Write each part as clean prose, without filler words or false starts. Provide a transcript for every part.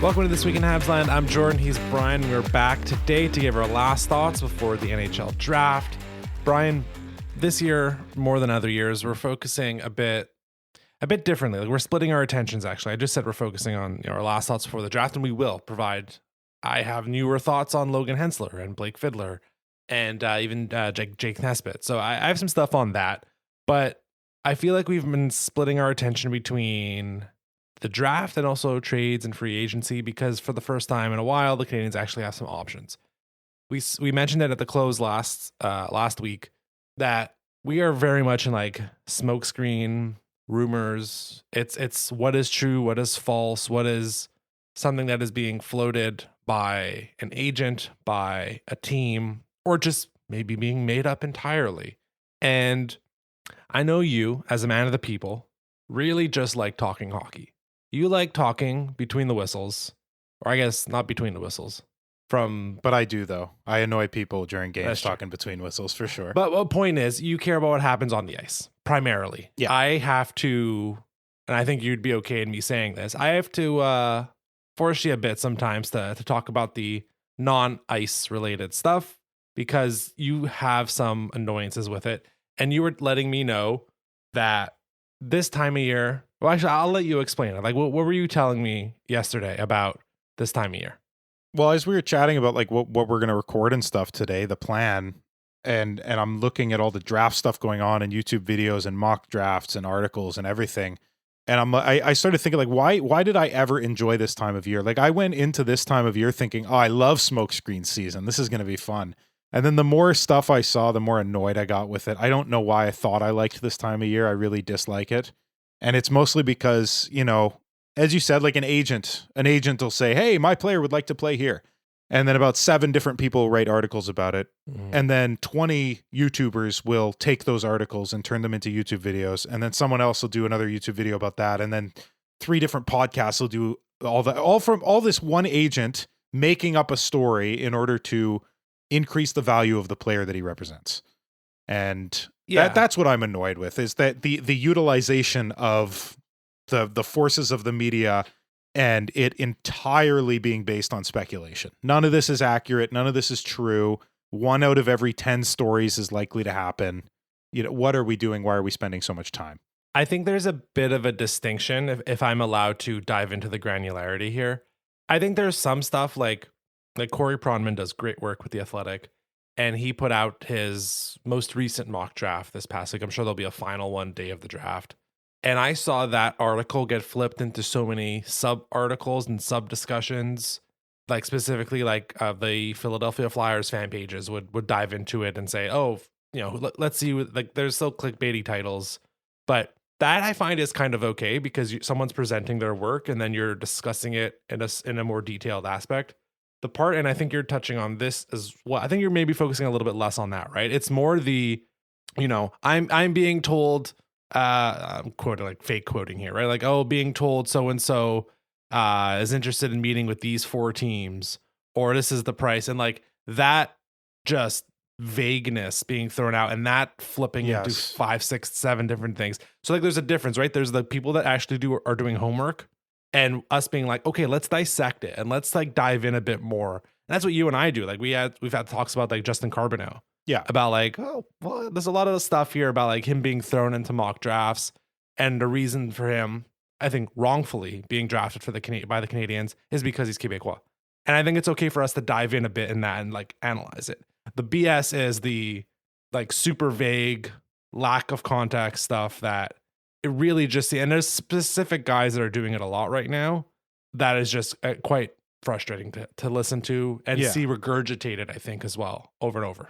Welcome to This Week in Habsland. I'm Jordan. He's Brian. We're back today to give our last thoughts before the NHL draft. Brian, this year, more than other years, we're focusing a bit differently. Like, we're splitting our attentions, actually. I just said we're focusing on our last thoughts before the draft, and we will provide. I have newer thoughts on Logan Hensler and Blake Fiddler and even Jake Nesbitt. So I have some stuff on that. But I feel like we've been splitting our attention between the draft and also trades and free agency, because for the first time in a while, the Canadiens actually have some options. We mentioned it at the close last week that we are very much in like smokescreen rumors. It's what is true, what is false, what is something that is being floated by an agent, by a team, or just maybe being made up entirely. And I know you, as a man of the people, really just like talking hockey. You like talking between the whistles, or I guess not between the whistles. But I do, though. I annoy people during games That's talking between whistles, for sure. But the point is, you care about what happens on the ice, primarily. Yeah. I have to, and I think you'd be okay in me saying this, I have to force you a bit sometimes to talk about the non-ice related stuff, because you have some annoyances with it. And you were letting me know that this time of year, well, actually, I'll let you explain it. Like, what were you telling me yesterday about this time of year? Well, as we were chatting about like what we're going to record and stuff today, the plan, and I'm looking at all the draft stuff going on and YouTube videos and mock drafts and articles and everything. And I started thinking, like, why did I ever enjoy this time of year? Like, I went into this time of year thinking, oh, I love smokescreen season. This is going to be fun. And then the more stuff I saw, the more annoyed I got with it. I don't know why I thought I liked this time of year. I really dislike it. And it's mostly because, as you said, like an agent will say, hey, my player would like to play here. And then about 7 different people write articles about it. And then 20 YouTubers will take those articles and turn them into YouTube videos. And then someone else will do another YouTube video about that. And then 3 different podcasts will do all this one agent making up a story in order to increase the value of the player that he represents. And that's what I'm annoyed with, is that the utilization of the forces of the media and it entirely being based on speculation. None of this is accurate. None of this is true. 1 out of every 10 stories is likely to happen. What are we doing? Why are we spending so much time? I think there's a bit of a distinction, if I'm allowed to dive into the granularity here. I think there's some stuff like Corey Pronman does great work with The Athletic, and he put out his most recent mock draft this past week. I'm sure there'll be a final one day of the draft. And I saw that article get flipped into so many sub articles and sub discussions, like specifically like the Philadelphia Flyers fan pages would dive into it and say, oh, let's see, like there's still clickbaity titles. But that I find is kind of okay, because someone's presenting their work and then you're discussing it in a more detailed aspect. The part, and I think you're touching on this as well, I think you're maybe focusing a little bit less on that, right? It's more the, I'm being told, I'm quoting, like fake quoting here, right? Like, oh, being told so-and-so is interested in meeting with these 4 teams, or this is the price. And like that just vagueness being thrown out and that flipping into 5, 6, 7 different things. So like there's a difference, right? There's the people that actually are doing homework, and us being like, okay, let's dissect it and let's like dive in a bit more. And that's what you and I do. Like we've had talks about like Justin Carbonneau. Yeah. About like, oh, well, there's a lot of stuff here about like him being thrown into mock drafts, and the reason for him, I think wrongfully being drafted by the Canadiens, is because he's Quebecois. And I think it's okay for us to dive in a bit in that and like analyze it. The BS is the like super vague lack of context stuff that it really just, and there's specific guys that are doing it a lot right now that is just quite frustrating to listen to and see regurgitated, I think, as well, over and over.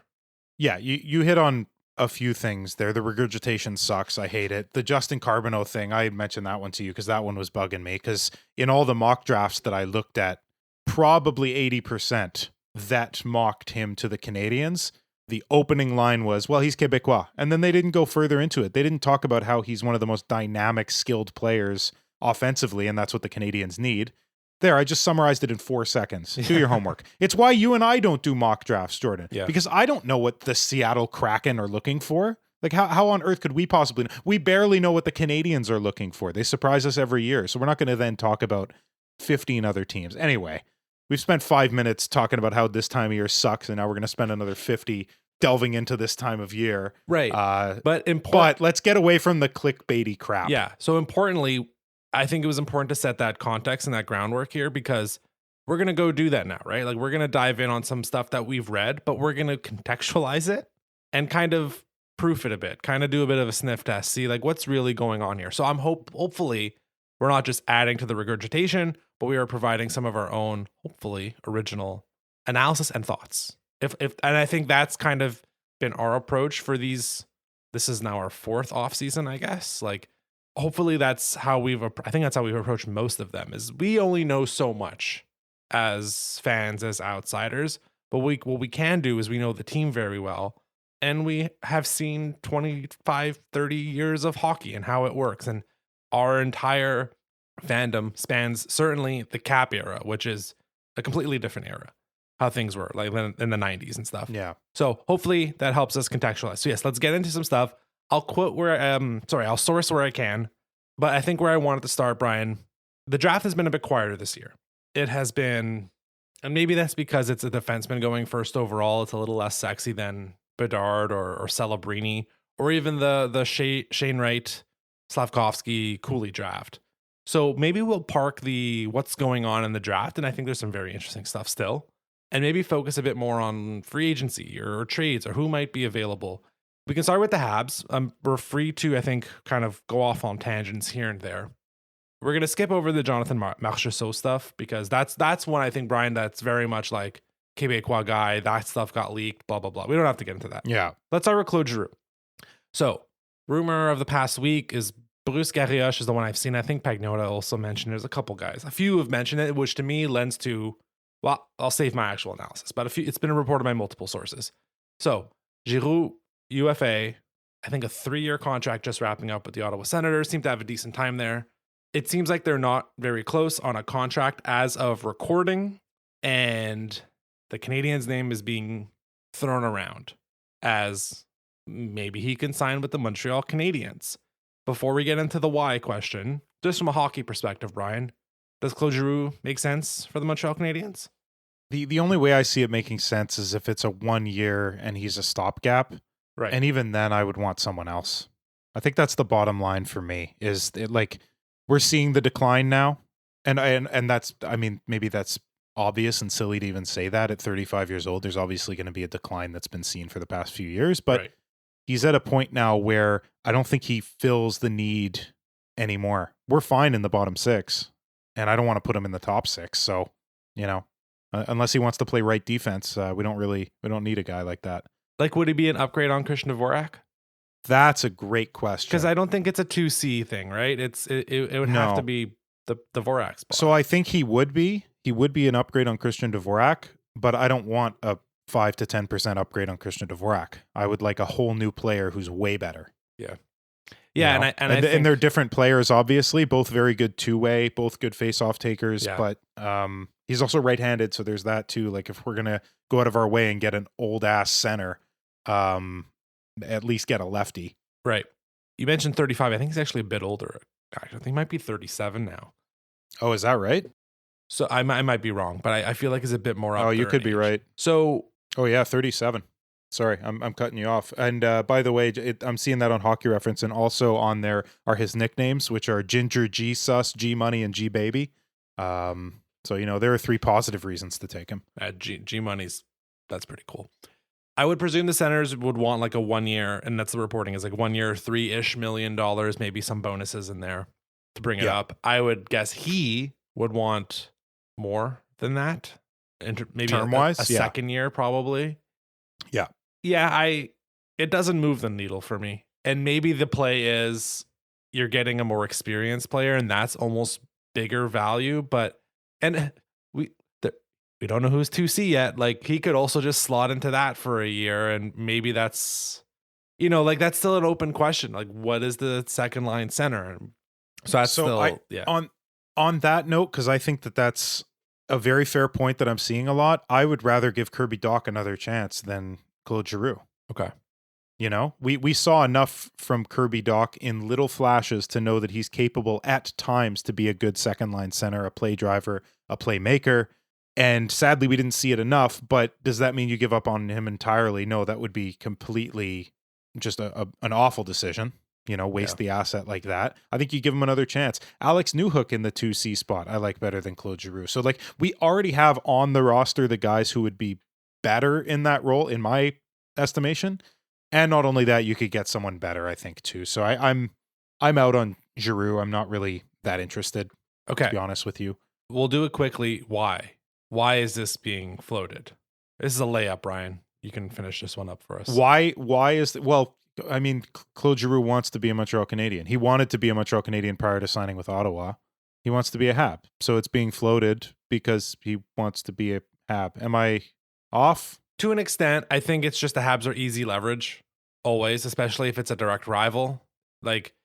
Yeah, you hit on a few things there. The regurgitation sucks. I hate it. The Justin Carbonneau thing, I mentioned that one to you because that one was bugging me, because in all the mock drafts that I looked at, probably 80% that mocked him to the Canadiens, the opening line was, well, he's Quebecois. And then they didn't go further into it. They didn't talk about how he's one of the most dynamic, skilled players offensively, and that's what the Canadiens need. There, I just summarized it in 4 seconds. Do your homework. It's why you and I don't do mock drafts, Jordan. Yeah. Because I don't know what the Seattle Kraken are looking for. Like, how on earth could we possibly know? We barely know what the Canadiens are looking for. They surprise us every year. So we're not going to then talk about 15 other teams. Anyway, we've spent 5 minutes talking about how this time of year sucks, and now we're going to spend another 50 delving into this time of year. Right. But let's get away from the clickbaity crap. Yeah. So importantly, I think it was important to set that context and that groundwork here, because we're going to go do that now, right? Like, we're going to dive in on some stuff that we've read, but we're going to contextualize it and kind of proof it a bit, kind of do a bit of a sniff test, see like what's really going on here. So I'm hopefully we're not just adding to the regurgitation, but we are providing some of our own, hopefully original analysis and thoughts. And I think that's kind of been our approach for these. This is now our 4th off season, I guess. Like, hopefully that's how I think that's how we've approached most of them, is we only know so much as fans, as outsiders, but what we can do is we know the team very well, and we have seen 25, 30 years of hockey and how it works. And our entire fandom spans certainly the Cap era, which is a completely different era, how things were like in the 90s and stuff. Yeah. So hopefully that helps us contextualize. So yes, let's get into some stuff. I'll I'll source where I can, but I think where I wanted to start, Brian, the draft has been a bit quieter this year. It has been, and maybe that's because it's a defenseman going first overall. It's a little less sexy than Bedard or Celebrini, or even the Shane Wright, Slavkovsky, Cooley draft. So maybe we'll park the what's going on in the draft, and I think there's some very interesting stuff still, and maybe focus a bit more on free agency or trades or who might be available. We can start with the Habs. We're free to, I think, kind of go off on tangents here and there. We're going to skip over the Jonathan Marchessault stuff, because that's one, I think, Brian, that's very much like Québécois guy. That stuff got leaked, blah, blah, blah. We don't have to get into that. Yeah. Let's start with Claude Giroux. So, rumor of the past week is Bruce Garrioche is the one I've seen. I think Pagnotta also mentioned. There's a couple guys. A few have mentioned it, which to me lends to, well, I'll save my actual analysis, but it's been reported by multiple sources. So, Giroux, UFA, I think a 3-year contract just wrapping up with the Ottawa Senators. Seem to have a decent time there. It seems like they're not very close on a contract as of recording, and the Canadiens' name is being thrown around as maybe he can sign with the Montreal Canadiens. Before we get into the why question, just from a hockey perspective, Brian, does Claude Giroux make sense for the Montreal Canadiens? The only way I see it making sense is if it's a 1 year and he's a stopgap. Right. And even then, I would want someone else. I think that's the bottom line for me, is it, like, we're seeing the decline now. And that's, I mean, maybe that's obvious and silly to even say that at 35 years old. There's obviously going to be a decline that's been seen for the past few years, but right. He's at a point now where I don't think he fills the need anymore. We're fine in the bottom 6, and I don't want to put him in the top 6. So, unless he wants to play right defense, we don't need a guy like that. Like, would he be an upgrade on Christian Dvorak? That's a great question. Because I don't think it's a 2C thing, right? It would have to be the Dvorak spot. So I think he would be an upgrade on Christian Dvorak, but I don't want a 5 to 10% upgrade on Christian Dvorak. I would like a whole new player who's way better. Yeah. Yeah, and they're different players, obviously, both very good two-way, both good face-off takers, but he's also right-handed, so there's that too. Like, if we're going to go out of our way and get an old-ass center, at least get a lefty. Right. You mentioned 35. I think he's actually a bit older. I think he might be 37 now. Oh, is that right? So I might be wrong, but I feel like he's a bit more up. Oh, you could be right. So... Oh, yeah, 37. Sorry, I'm cutting you off. And by the way, I'm seeing that on Hockey Reference, and also on there are his nicknames, which are Ginger, G Sus, G Money, and G Baby. So there are 3 positive reasons to take him. G Money's, that's pretty cool. I would presume the Senators would want like a 1 year, and that's the reporting, is like 1 year, $3-ish million, maybe some bonuses in there to bring it up. I would guess he would want more than that. Maybe term-wise, a second year, probably. Yeah. It doesn't move the needle for me. And maybe the play is you're getting a more experienced player, and that's almost bigger value. And we don't know who's 2C yet. Like, he could also just slot into that for a year, and maybe that's, that's still an open question. Like, what is the second line center? So that's on that note, because I think that's a very fair point that I'm seeing a lot. I would rather give Kirby Dach another chance than Claude Giroux. Okay. You know, we saw enough from Kirby Doc in little flashes to know that he's capable at times to be a good second line center, a play driver, a playmaker. And sadly, we didn't see it enough. But does that mean you give up on him entirely? No, that would be completely just an awful decision. You know, waste the asset like that. I think you give him another chance. Alex Newhook in the 2C spot, I like better than Claude Giroux. So like we already have on the roster the guys who would be better in that role, in my estimation. And not only that, you could get someone better, I think, too. So I'm out on Giroux. I'm not really that interested, Okay. to be honest with you. We'll do it quickly. Why? Why is this being floated? This is a layup, Ryan. You can finish this one up for us. Why is well, I mean, Claude Giroux wants to be a Montreal Canadien. He wanted to be a Montreal Canadien prior to signing with Ottawa. He wants to be a Hab. So it's being floated because he wants to be a Hab. Am I off? To an extent, I think it's just the Habs are easy leverage, always, especially if it's a direct rival. Like,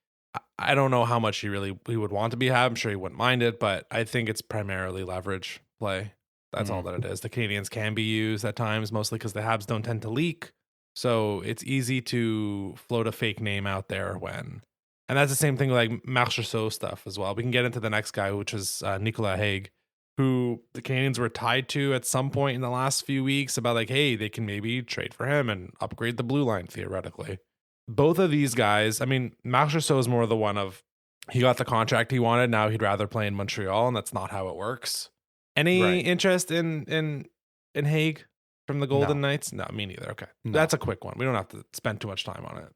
I don't know how much he would want to be Hab. I'm sure he wouldn't mind it, but I think it's primarily leverage play. That's all that it is. The Canadiens can be used at times, mostly because the Habs don't tend to leak. So it's easy to float a fake name out there when. And that's the same thing with like Marchessault stuff as well. We can get into the next guy, which is Nicolas Hague, who the Canadiens were tied to at some point in the last few weeks about like, hey, they can maybe trade for him and upgrade the blue line theoretically. Both of these guys, I mean, Marchessault is more the one of he got the contract he wanted. Now he'd rather play in Montreal, and that's not how it works. Any interest in Hague from the Golden Knights? No, me neither. Okay. No. That's a quick one. We don't have to spend too much time on it.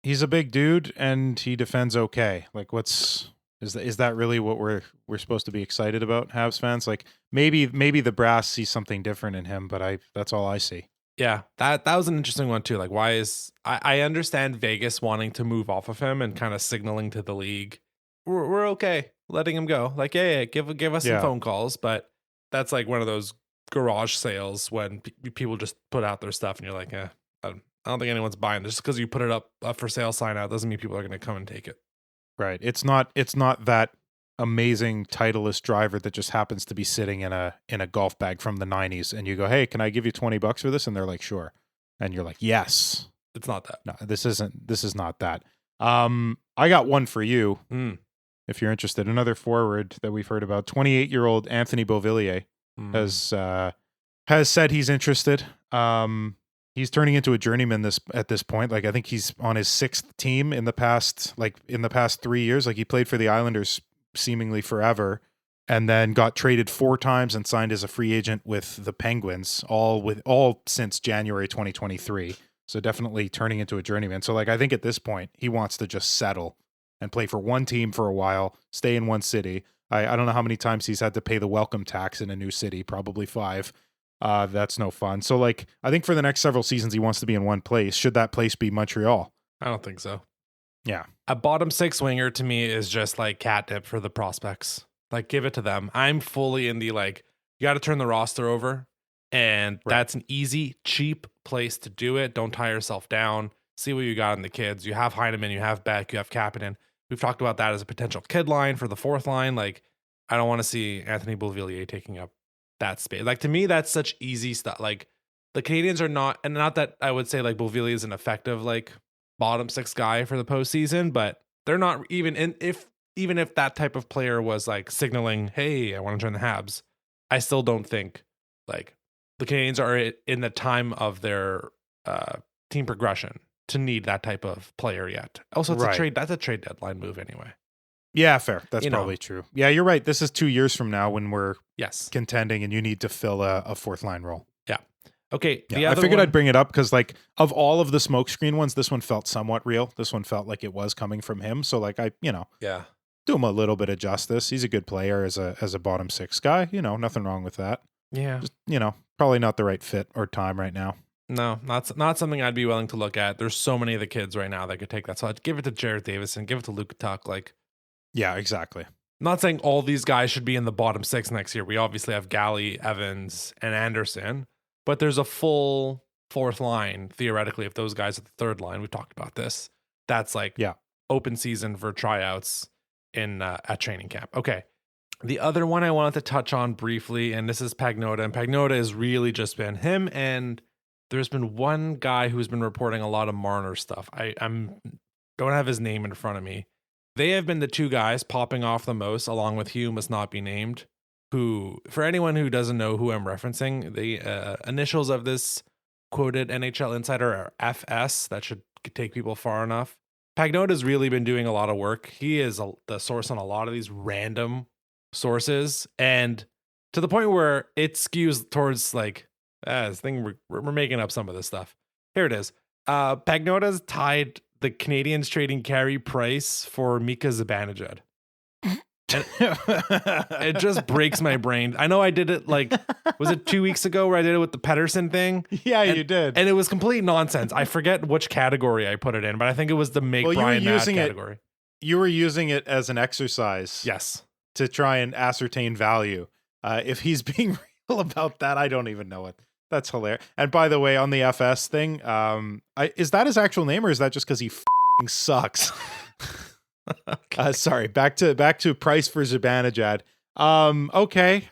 He's a big dude and he defends okay. Like is that really what we're supposed to be excited about, Habs fans? Like maybe the brass sees something different in him, but that's all I see. Yeah, that was an interesting one too. Like why is I understand Vegas wanting to move off of him and kind of signaling to the league we're okay letting him go. Like yeah give us some phone calls, but that's like one of those garage sales when people just put out their stuff and you're like, I don't think anyone's buying this. Just because you put it up for sale sign out doesn't mean people are going to come and take it. Right. It's not that amazing Titleist driver that just happens to be sitting in a golf bag from the 90s and you go, hey, can I give you $20 for this? And they're like, sure. And you're like, yes. It's not that. No, this is not that. I got one for you. If you're interested. Another forward that we've heard about, 28-year-old Anthony Beauvillier has said he's interested. He's turning into a journeyman at this point. Like I think he's on his 6th team in the past 3 years. Like he played for the Islanders seemingly forever and then got traded 4 times and signed as a free agent with the Penguins all since January 2023. So definitely turning into a journeyman. So like I think at this point he wants to just settle and play for one team for a while, stay in one city. I don't know how many times he's had to pay the welcome tax in a new city, probably 5. That's no fun. So like I think for the next several seasons he wants to be in one place. Should that place be Montreal? I don't think so. Yeah. A bottom 6 winger to me is just like catnip for the prospects. Like give it to them. I'm fully in the like you got to turn the roster over and that's an easy, cheap place to do it. Don't tie yourself down. See what you got in the kids. You have Heineman, you have Beck, you have Kapanen. We've talked about that as a potential kid line for the 4th line. Like I don't want to see Anthony Beauvillier taking up that space. Like to me, that's such easy stuff. Like the Canadiens are not, and not that I would say like Beauvillier is an effective like bottom 6 guy for the postseason, but they're not even if that type of player was like signaling, hey, I want to join the Habs. I still don't think like the Canadiens are in the time of their team progression to need that type of player yet. Also, it's a trade. That's a trade deadline move anyway. Yeah, fair. That's probably true. Yeah, you're right. This is 2 years from now when we're contending and you need to fill a 4th line role. Yeah. Okay. Yeah, I figured I'd bring it up because like of all of the smokescreen ones, this one felt somewhat real. This one felt like it was coming from him. So like I do him a little bit of justice. He's a good player as a bottom 6 guy. Nothing wrong with that. Yeah. Just, probably not the right fit or time right now. No, not something I'd be willing to look at. There's so many of the kids right now that could take that. So I'd give it to Jared Davison, give it to Luka Tuck. Like, yeah, exactly. Not saying all these guys should be in the bottom 6 next year. We obviously have Galley, Evans, and Anderson, but there's a full 4th line theoretically. If those guys are the 3rd line, we've talked about this. That's like open season for tryouts in at training camp. Okay. The other one I wanted to touch on briefly, and this is Pagnotta, and Pagnotta has really just been him and there's been one guy who's been reporting a lot of Marner stuff. I'm don't have his name in front of me. They have been the two guys popping off the most, along with Hugh must not be named. Who, for anyone who doesn't know who I'm referencing, the initials of this quoted NHL insider are FS. That should take people far enough. Pagnotta's really been doing a lot of work. He is the source on a lot of these random sources, and to the point where it skews towards like, this thing we're making up some of this stuff. Here it is. Pagnotta's tied the Canadiens trading Carey Price for Mika Zibanejad. And it just breaks my brain. I know I did it like, was it 2 weeks ago where I did it with the Pedersen thing? Yeah, you did. And it was complete nonsense. I forget which category I put it in, but I think it was the make Brian mad category. You were using it as an exercise. Yes. To try and ascertain value. If he's being real about that, I don't even know it. That's hilarious. And by the way, on the FS thing, is that his actual name or is that just because he f***ing sucks? Okay. Sorry, back to price for Zibanejad. Okay,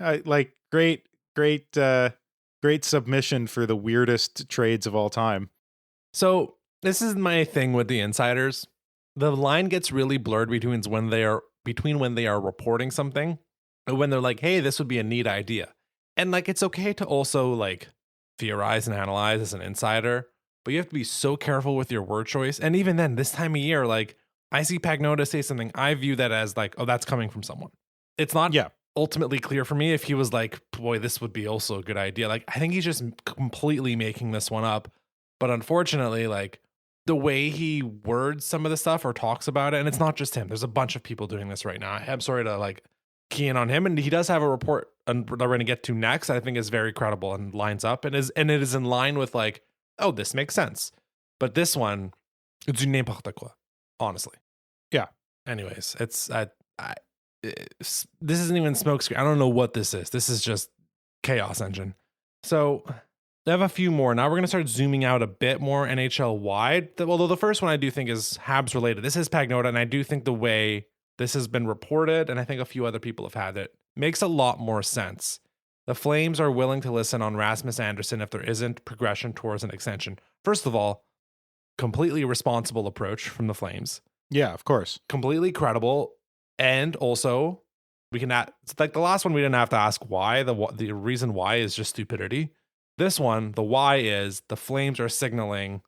great submission for the weirdest trades of all time. So this is my thing with the insiders. The line gets really blurred between when they are reporting something and when they're like, hey, this would be a neat idea. And like, it's okay to also like theorize and analyze as an insider, but you have to be so careful with your word choice. And even then, this time of year, like, I see Pagnotta say something, I view that as like, oh, that's coming from someone. It's not ultimately clear for me if he was like, boy, this would be also a good idea. Like, I think he's just completely making this one up. But unfortunately, like, the way he words some of the stuff or talks about it, and it's not just him. There's a bunch of people doing this right now. I'm sorry to like key in on him. And he does have a report that we're going to get to next. I think is very credible and lines up and it is in line with like, oh, this makes sense. But this one, it's n'importe quoi. Honestly. Yeah. Anyways, this isn't even smokescreen. I don't know what this is. This is just chaos engine. So I have a few more. Now we're going to start zooming out a bit more NHL wide. Although the first one I do think is Habs related. This is Pagnotta, and I do think the way this has been reported, and I think a few other people have had it, makes a lot more sense. The Flames are willing to listen on Rasmus Andersson if there isn't progression towards an extension. First of all, completely responsible approach from the Flames. Yeah, of course. Completely credible. And also, we can it's like the last one, we didn't have to ask why. The reason why is just stupidity. This one, the why is the Flames are signaling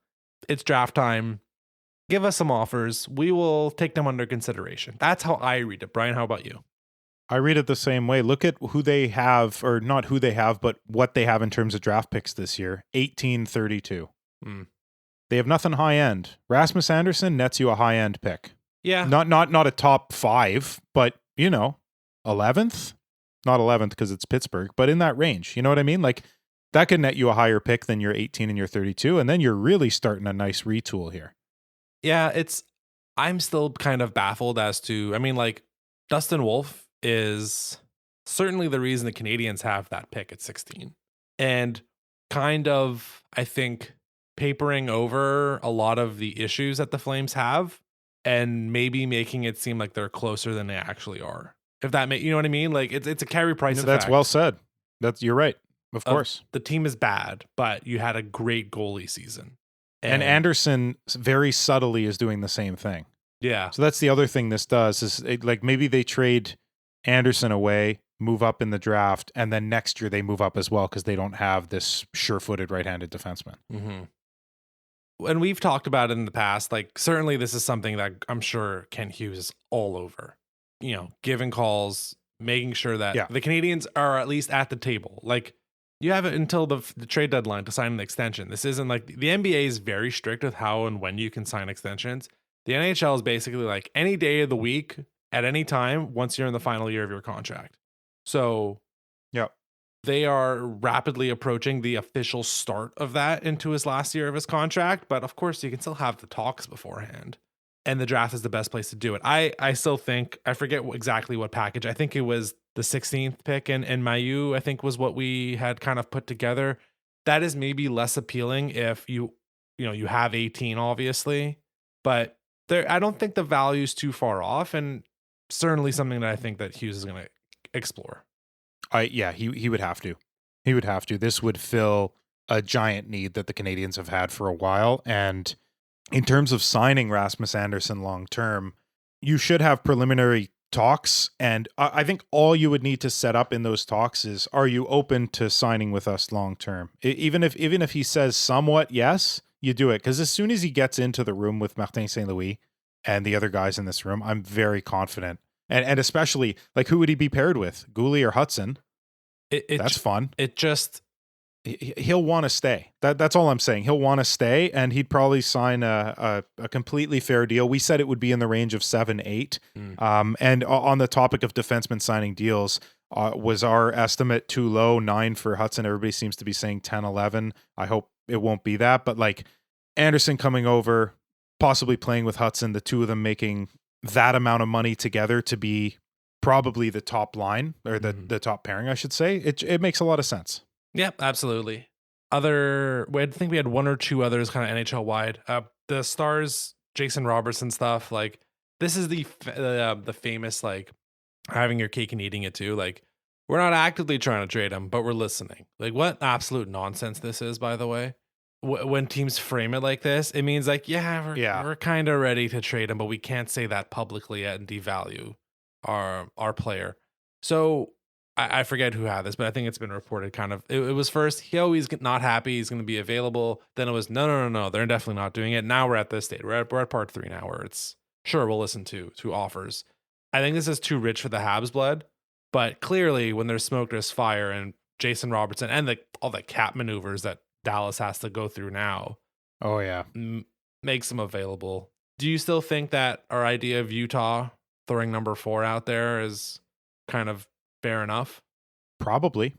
it's draft time. Give us some offers. We will take them under consideration. That's how I read it. Brian, how about you? I read it the same way. Look at who they have, or not who they have, but what they have in terms of draft picks this year. 1832. They have nothing high end. Rasmus Andersson nets you a high end pick. Yeah. Not a top 5, but 11th? Not 11th because it's Pittsburgh, but in that range. You know what I mean? Like that could net you a higher pick than your 18 and your 32, and then you're really starting a nice retool here. Yeah, I'm still kind of baffled as to, I mean, like Dustin Wolf is certainly the reason the Canadiens have that pick at 16. And kind of, I think, papering over a lot of the issues that the Flames have and maybe making it seem like they're closer than they actually are. If that you know what I mean? Like it's a Carey Price effect. That's well said. You're right. Of course. The team is bad, but you had a great goalie season. And Anderson very subtly is doing the same thing. Yeah. So that's the other thing this does is like maybe they trade Anderson away, move up in the draft, and then next year they move up as well because they don't have this sure-footed right-handed defenseman. Mm-hmm. And we've talked about it in the past. Like certainly this is something that I'm sure Kent Hughes is all over. Giving calls, making sure that the Canadiens are at least at the table. Like you have it until the trade deadline to sign an extension. This isn't like the NBA is very strict with how and when you can sign extensions. The NHL is basically like any day of the week at any time once you're in the final year of your contract. So they are rapidly approaching the official start of that into his last year of his contract. But of course, you can still have the talks beforehand. And the draft is the best place to do it. I still think, I forget exactly what package. I think it was the 16th pick and Mayu, I think was what we had kind of put together. That is maybe less appealing if you have 18, obviously. But I don't think the value is too far off. And certainly something that I think that Hughes is going to explore. He would have to. He would have to. This would fill a giant need that the Canadiens have had for a while. And in terms of signing Rasmus Andersson long term, you should have preliminary talks. And I think all you would need to set up in those talks is, are you open to signing with us long term? Even if he says somewhat yes, you do it. Because as soon as he gets into the room with Martin St. Louis and the other guys in this room, I'm very confident. And especially, like, who would he be paired with? Gooley or Hudson? That's fun. It just he'll want to stay. That's all I'm saying. He'll want to stay, and he'd probably sign a completely fair deal. We said it would be in the range of 7-8. And on the topic of defensemen signing deals, was our estimate too low? 9 for Hudson. Everybody seems to be saying 10-11. I hope it won't be that. But like Anderson coming over, possibly playing with Hudson, the two of them making that amount of money together to be probably the top line, or the top pairing, I should say. It makes a lot of sense. Yep, absolutely. I think we had one or two others kind of NHL wide. The Stars, Jason Robertson stuff. Like, this is the famous, like, having your cake and eating it too. Like, we're not actively trying to trade him, but we're listening. Like, what absolute nonsense this is, by the way. When teams frame it like this, it means like, we're kind of ready to trade him, but we can't say that publicly and devalue our player. So I forget who had this, but I think it's been reported kind of. It was first, he's not happy, he's going to be available. Then it was, no, they're definitely not doing it. Now we're at this state. We're at part 3 now, where it's, sure, we'll listen to offers. I think this is too rich for the Habs blood, but clearly when there's smoke, there's fire, and Jason Robertson and all the cap maneuvers that Dallas has to go through now. Oh, yeah. Makes them available. Do you still think that our idea of Utah throwing number 4 out there is kind of fair enough? Probably.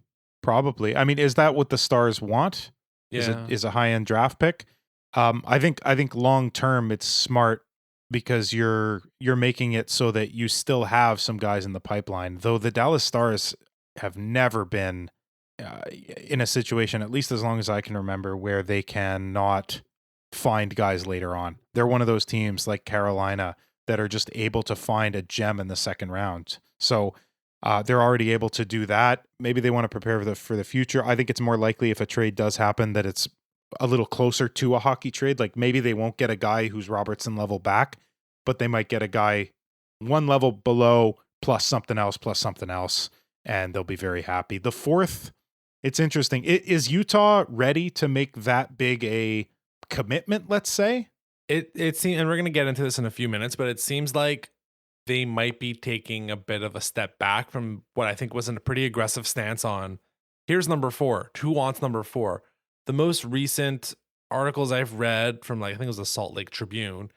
I mean, is that what the Stars want? Yeah. Is a high-end draft pick? I think long term it's smart, because you're making it so that you still have some guys in the pipeline. Though the Dallas Stars have never been in a situation, at least as long as I can remember, where they cannot find guys later on. They're one of those teams like Carolina that are just able to find a gem in the second round. So they're already able to do that. Maybe they want to prepare for the future. I think it's more likely, if a trade does happen, that it's a little closer to a hockey trade. Like, maybe they won't get a guy who's Robertson level back, but they might get a guy one level below plus something else, and they'll be very happy. The fourth, it's interesting. Is Utah ready to make that big a commitment, let's say? It seems, and we're going to get into this in a few minutes, but it seems like they might be taking a bit of a step back from what I think was a pretty aggressive stance on, here's number 4. Who wants number 4? The most recent articles I've read from, like, I think it was the Salt Lake Tribune,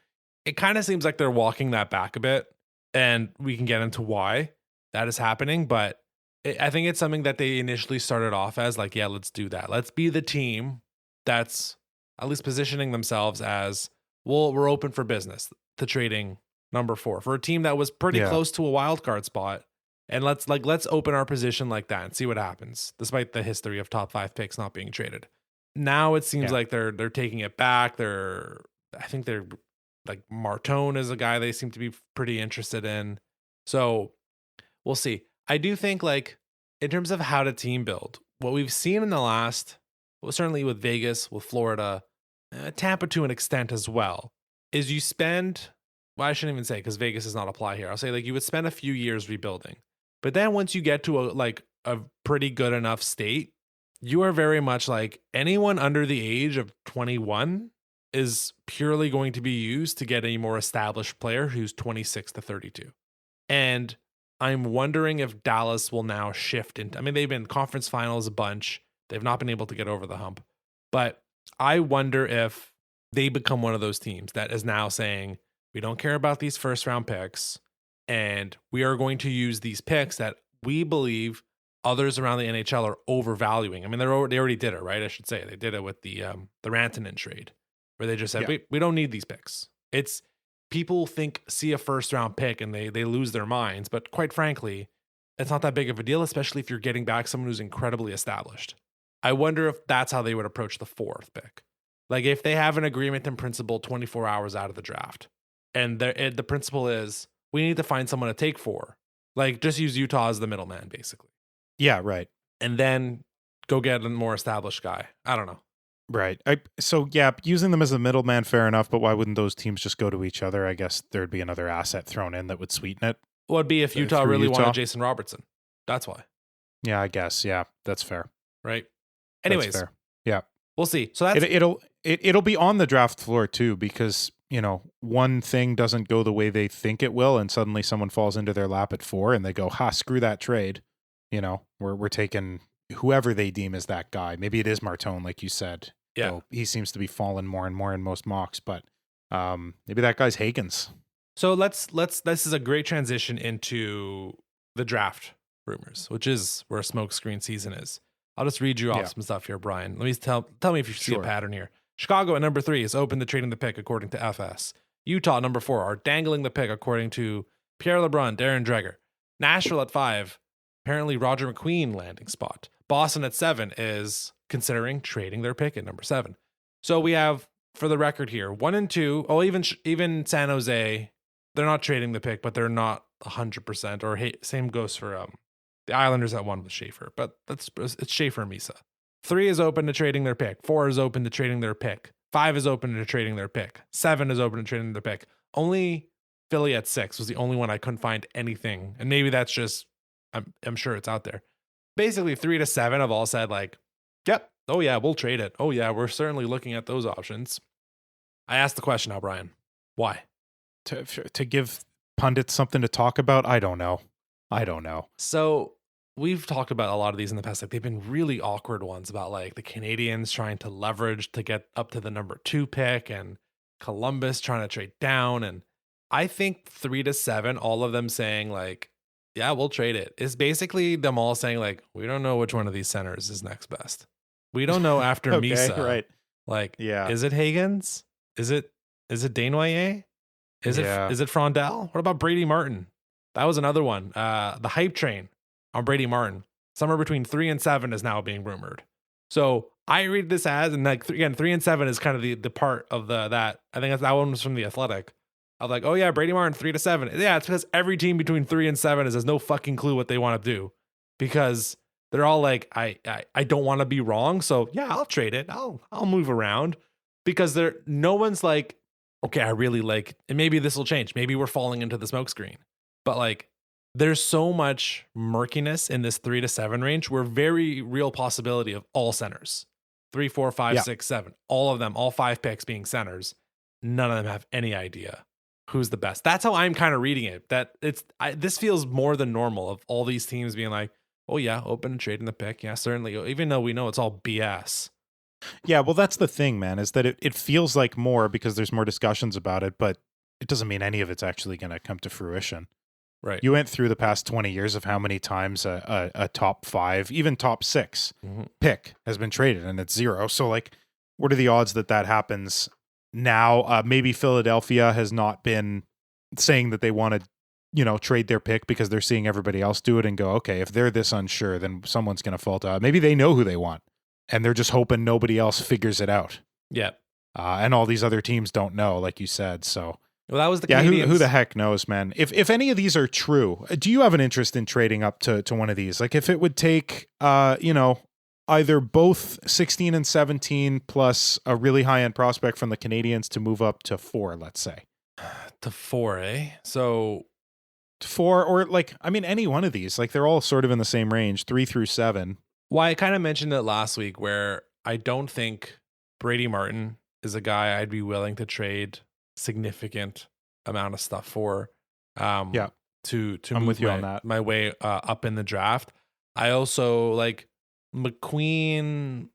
it kind of seems like they're walking that back a bit, and we can get into why that is happening. But I think it's something that they initially started off as, like, yeah, let's do that. Let's be the team that's at least positioning themselves as, well, we're open for business to trading number 4 for a team that was pretty close to a wild card spot. And let's open our position like that and see what happens, despite the history of top 5 picks not being traded. Now it seems like they're taking it back. I think they're like, Martone is a guy they seem to be pretty interested in. So we'll see. I do think, like, in terms of how to team build, what we've seen in the last, well, certainly with Vegas, with Florida, Tampa to an extent as well, is you spend, well, I shouldn't even say, because Vegas does not apply here. I'll say, like, you would spend a few years rebuilding. But then once you get to a pretty good enough state, you are very much like, anyone under the age of 21 is purely going to be used to get a more established player who's 26 to 32. And I'm wondering if Dallas will now shift into, I mean, they've been conference finals a bunch. They've not been able to get over the hump. But I wonder if they become one of those teams that is now saying, we don't care about these first round picks, and we are going to use these picks that we believe others around the NHL are overvaluing. I mean, they already did it, right? I should say they did it with the Rantanen trade, where they just said, we don't need these picks. It's, people see a first round pick and they lose their minds. But quite frankly, it's not that big of a deal, especially if you're getting back someone who's incredibly established. I wonder if that's how they would approach the 4th pick. Like, if they have an agreement in principle 24 hours out of the draft, and the principle is, we need to find someone to take 4. Like, just use Utah as the middleman, basically. Yeah, right. And then go get a more established guy. I don't know. Right. So yeah, using them as a middleman, fair enough. But why wouldn't those teams just go to each other? I guess there'd be another asset thrown in that would sweeten it Would be if Utah through really Utah. wanted Jason Robertson. That's why, Yeah, I guess. Yeah, that's fair. right? That's Anyways, fair. Yeah, we'll see. So that's it'll be on the draft floor too, because one thing doesn't go the way they think it will, and suddenly someone falls into their lap at 4, and they go, "Ha, screw that trade." We're taking whoever they deem as that guy. Maybe it is Martone, like you said. yeah. Though he seems to be falling more and more in most mocks, but maybe that guy's Higgins. So let's this is a great transition into the draft rumors, which is where smokescreen season is. I'll just read you off some stuff here, Brian. Let me tell me if you see a pattern here. Chicago at number 3 is open to trading the pick according to FS. Utah at number 4 are dangling the pick according to Pierre LeBrun, Darren Dreger. Nashville at 5, apparently Roger McQueen landing spot. Boston at 7 is considering trading their pick at number 7. So we have, for the record here, 1 and 2. Oh, even San Jose, they're not trading the pick, but they're not 100%. Or same goes for the Islanders at 1 with Schaefer, but it's Schaefer and Misa. 3 is open to trading their pick. 4 is open to trading their pick. 5 is open to trading their pick. 7 is open to trading their pick. Only Philly at 6 was the only one I couldn't find anything. And maybe that's just, I'm sure it's out there. Basically 3 to 7 have all said like, yep, oh yeah, we'll trade it. Oh yeah, we're certainly looking at those options. I asked the question now, Brian, why? To give pundits something to talk about? I don't know. So we've talked about a lot of these in the past. Like they've been really awkward ones about like the Canadiens trying to leverage to get up to the number 2 pick and Columbus trying to trade down. And I think 3 to 7, all of them saying like, yeah, we'll trade it, is basically them all saying like, we don't know which one of these centers is next best. We don't know after okay, Misa. Right. Like, yeah. Is it Higgins? Is it Desnoyers? Is it Frondell? What about Brady Martin? That was another one. The hype train on Brady Martin, somewhere between 3 and 7 is now being rumored. So I read this as, and like again, 3 and 7 is kind of the part of that. I think that one was from The Athletic. I was like, oh yeah, Brady Martin 3 to 7. Yeah, it's because every team between 3 and 7 has no fucking clue what they want to do, because they're all like, I don't want to be wrong, so yeah, I'll trade it. I'll move around, because no one's like, okay, I really like, and maybe this will change. Maybe we're falling into the smokescreen. But like, there's so much murkiness in this 3 to 7 range. We're very real possibility of all centers. 3, 4, 5, 6, 7. All of them, all 5 picks being centers. None of them have any idea who's the best. That's how I'm kind of reading it. That this feels more than normal of all these teams being like, oh yeah, open and trading the pick. Yeah, certainly. Even though we know it's all BS. Yeah, well, that's the thing, man, is that it feels like more because there's more discussions about it, but it doesn't mean any of it's actually going to come to fruition. Right. You went through the past 20 years of how many times a top 5, even top 6 pick has been traded, and it's 0. So, like, what are the odds that happens now? Maybe Philadelphia has not been saying that they want to, trade their pick because they're seeing everybody else do it and go, okay, if they're this unsure, then someone's going to fall to. Maybe they know who they want, and they're just hoping nobody else figures it out. Yeah. And all these other teams don't know, like you said, so... Well, that was the Canadiens. Who the heck knows, man? If any of these are true, do you have an interest in trading up to one of these? Like if it would take, either both 16 and 17 plus a really high-end prospect from the Canadiens to move up to 4, let's say. To 4, eh? So 4, or like, I mean, any one of these. Like they're all sort of in the same range, 3 through 7. Well, I kind of mentioned it last week where I don't think Brady Martin is a guy I'd be willing to trade significant amount of stuff for. To I'm move with you on that. My way up in the draft. I also like McQueen.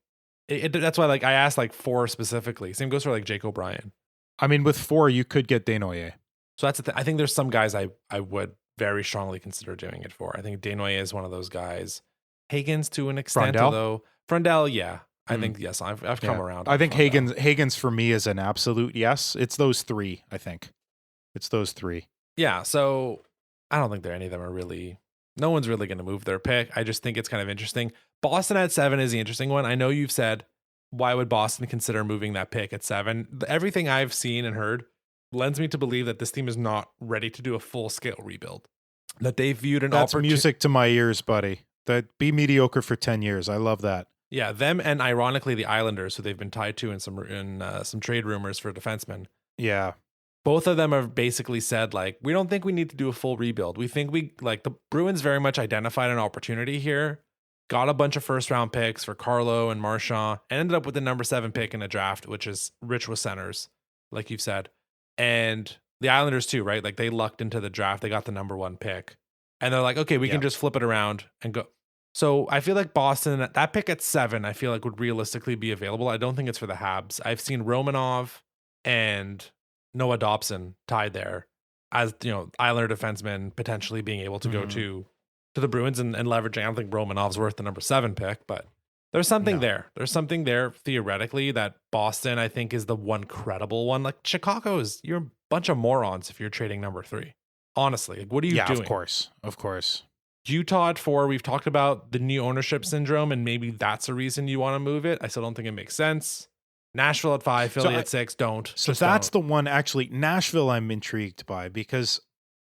That's why like I asked like 4 specifically. Same goes for like Jake O'Brien. I mean, with 4 you could get Desnoyers. So that's I think there's some guys I would very strongly consider doing it for. I think Desnoyers is one of those guys. Higgins to an extent, although Frondell, yeah. I think, yes, I've come around. I think Higgins for me is an absolute yes. It's those 3, I think. It's those 3. Yeah, so I don't think any of them are really, no one's really going to move their pick. I just think it's kind of interesting. Boston at 7 is the interesting one. I know you've said, why would Boston consider moving that pick at 7? Everything I've seen and heard lends me to believe that this team is not ready to do a full-scale rebuild. That they viewed an That's music to my ears, buddy. That be mediocre for 10 years. I love that. Yeah, them and ironically the Islanders, who they've been tied to in some trade rumors for defensemen. Yeah. Both of them have basically said, like, we don't think we need to do a full rebuild. We think the Bruins very much identified an opportunity here, got a bunch of first round picks for Carlo and Marchand, and ended up with the number 7 pick in a draft, which is rich with centers, like you've said. And the Islanders too, right? Like they lucked into the draft. They got the number 1 pick. And they're like, okay, we can just flip it around and go. So I feel like Boston, that pick at 7, I feel like would realistically be available. I don't think it's for the Habs. I've seen Romanov and Noah Dobson tied there as, Islander defensemen potentially being able to go to the Bruins and leveraging. I don't think Romanov's worth the number 7 pick, but there's something there. There's something there theoretically that Boston, I think, is the one credible one. Like Chicago you're a bunch of morons if you're trading number 3. Honestly, like, what are you doing? Of course. Utah at 4, we've talked about the new ownership syndrome, and maybe that's a reason you want to move it. I still don't think it makes sense. Nashville at 5, Philly at 6, don't. So that's the one, actually, Nashville I'm intrigued by, because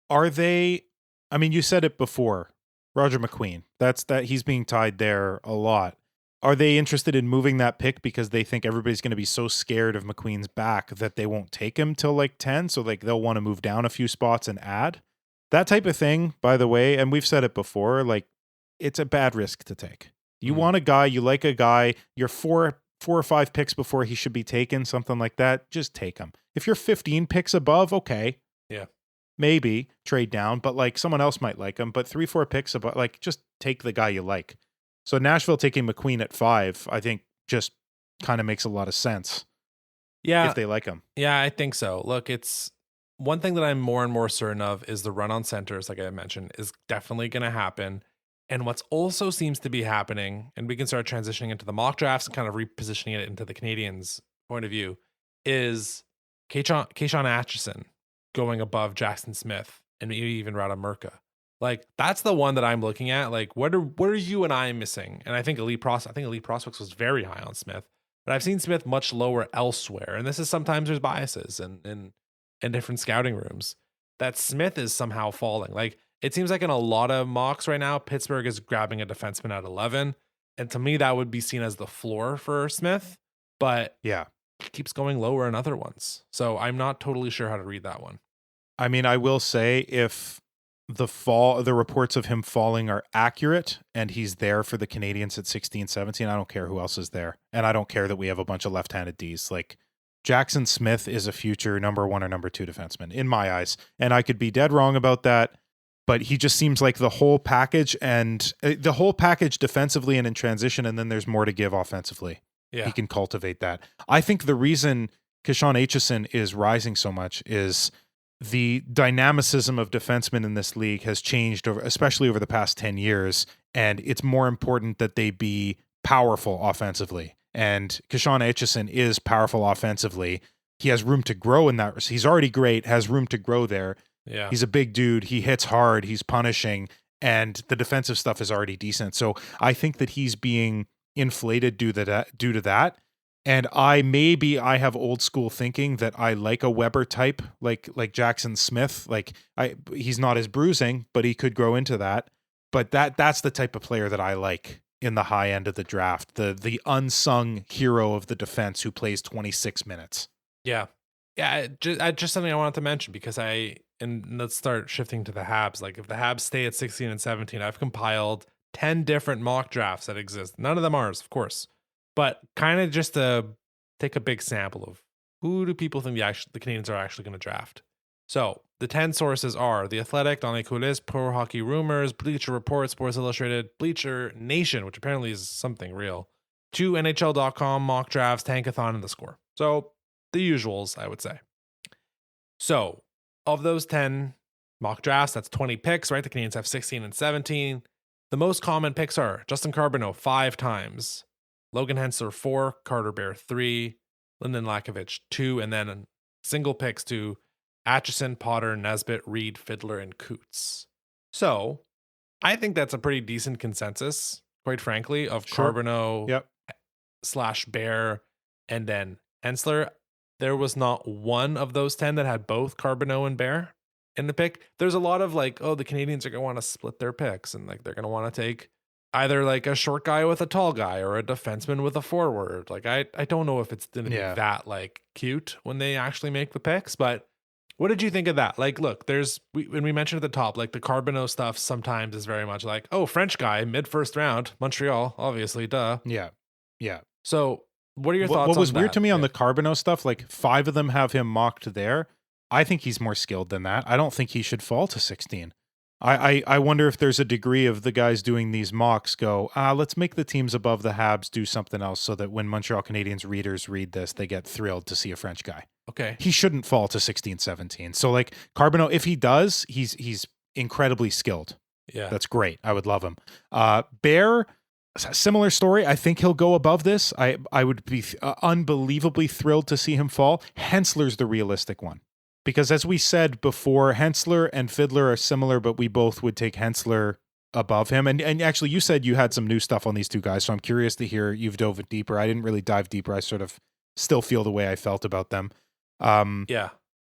are they, I mean, you said it before, Roger McQueen, that he's being tied there a lot. Are they interested in moving that pick because they think everybody's going to be so scared of McQueen's back that they won't take him till like 10? So like they'll want to move down a few spots and add? That type of thing, by the way, and we've said it before, like it's a bad risk to take. You want a guy, you like a guy, you're 4 or 5 picks before he should be taken, something like that, just take him. If you're 15 picks above, okay. Yeah. Maybe trade down, but like someone else might like him, but 3-4 picks above, like just take the guy you like. So Nashville taking McQueen at 5, I think just kind of makes a lot of sense. Yeah. If they like him. Yeah, I think so. Look, it's one thing that I'm more and more certain of is the run on centers, like I mentioned, is definitely going to happen. And what's also seems to be happening, and we can start transitioning into the mock drafts and kind of repositioning it into the Canadiens' point of view, is Keyshawn Atchison going above Jackson Smith and maybe even Rada Murka. Like that's the one that I'm looking at. Like what are you and I missing? And I think Elite Prospects was very high on Smith, but I've seen Smith much lower elsewhere. And this is sometimes there's biases and different scouting rooms that Smith is somehow falling. Like it seems like in a lot of mocks right now, Pittsburgh is grabbing a defenseman at 11. And to me, that would be seen as the floor for Smith, but yeah, it keeps going lower in other ones. So I'm not totally sure how to read that one. I mean, I will say if the reports of him falling are accurate and he's there for the Canadiens at 16, 17, I don't care who else is there. And I don't care that we have a bunch of left-handed Ds. Like Jackson Smith is a future number 1 or number 2 defenseman in my eyes. And I could be dead wrong about that, but he just seems like the whole package defensively and in transition. And then there's more to give offensively. Yeah. He can cultivate that. I think the reason Keyshawn Atchison is rising so much is the dynamicism of defensemen in this league has changed especially over the past 10 years. And it's more important that they be powerful offensively. And Keyshawn Atchison is powerful offensively. He has room to grow in that. He's already great, has room to grow there. Yeah. He's a big dude. He hits hard. He's punishing. And the defensive stuff is already decent. So I think that he's being inflated due to that. And I have old school thinking that I like a Weber type, like Jackson Smith. Like he's not as bruising, but he could grow into that. But that's the type of player that I like in the high end of the draft, the unsung hero of the defense who plays 26 minutes. Yeah. Yeah, just something I wanted to mention because and let's start shifting to the Habs. Like if the Habs stay at 16 and 17, I've compiled 10 different mock drafts that exist. None of them ours, of course. But kind of just to take a big sample of who do people think the Canadiens are actually going to draft. So the 10 sources are The Athletic, Dans les Coulisses, Pro Hockey Rumors, Bleacher Report, Sports Illustrated, Bleacher Nation, which apparently is something real, 2 NHL.com, mock drafts, Tankathon, and The Score. So the usuals, I would say. So of those 10 mock drafts, that's 20 picks, right? The Canadiens have 16 and 17. The most common picks are Justin Carbonneau 5 times, Logan Hensler 4, Carter Bear 3, Lyndon Lakovich 2, and then single picks to Atchison, Potter, Nesbitt, Reed, Fiddler, and Coots. So I think that's a pretty decent consensus, quite frankly, of Carbonneau / Bear and then Hensler. There was not one of those 10 that had both Carbonneau and Bear in the pick. There's a lot of like, oh, the Canadiens are going to want to split their picks and like they're going to want to take either like a short guy with a tall guy or a defenseman with a forward. Like I don't know if it's going to be that like cute when they actually make the picks, but what did you think of that? Like, look, when we mentioned at the top, like the Carbonneau stuff sometimes is very much like, oh, French guy, mid first round, Montreal, obviously, duh. Yeah. Yeah. So what are your thoughts on that? What was weird to me on the Carbonneau stuff, like 5 of them have him mocked there. I think he's more skilled than that. I don't think he should fall to 16. I wonder if there's a degree of the guys doing these mocks go, let's make the teams above the Habs do something else so that when Montreal Canadiens readers read this, they get thrilled to see a French guy. Okay. He shouldn't fall to 16, 17. So like Carbonneau, if he does, he's incredibly skilled. Yeah. That's great. I would love him. Bear, similar story. I think he'll go above this. I would be unbelievably thrilled to see him fall. Hensler's the realistic one. Because as we said before, Hensler and Fiddler are similar, but we both would take Hensler above him. And actually, you said you had some new stuff on these two guys, so I'm curious to hear you've dove deeper. I didn't really dive deeper. I sort of still feel the way I felt about them. Yeah,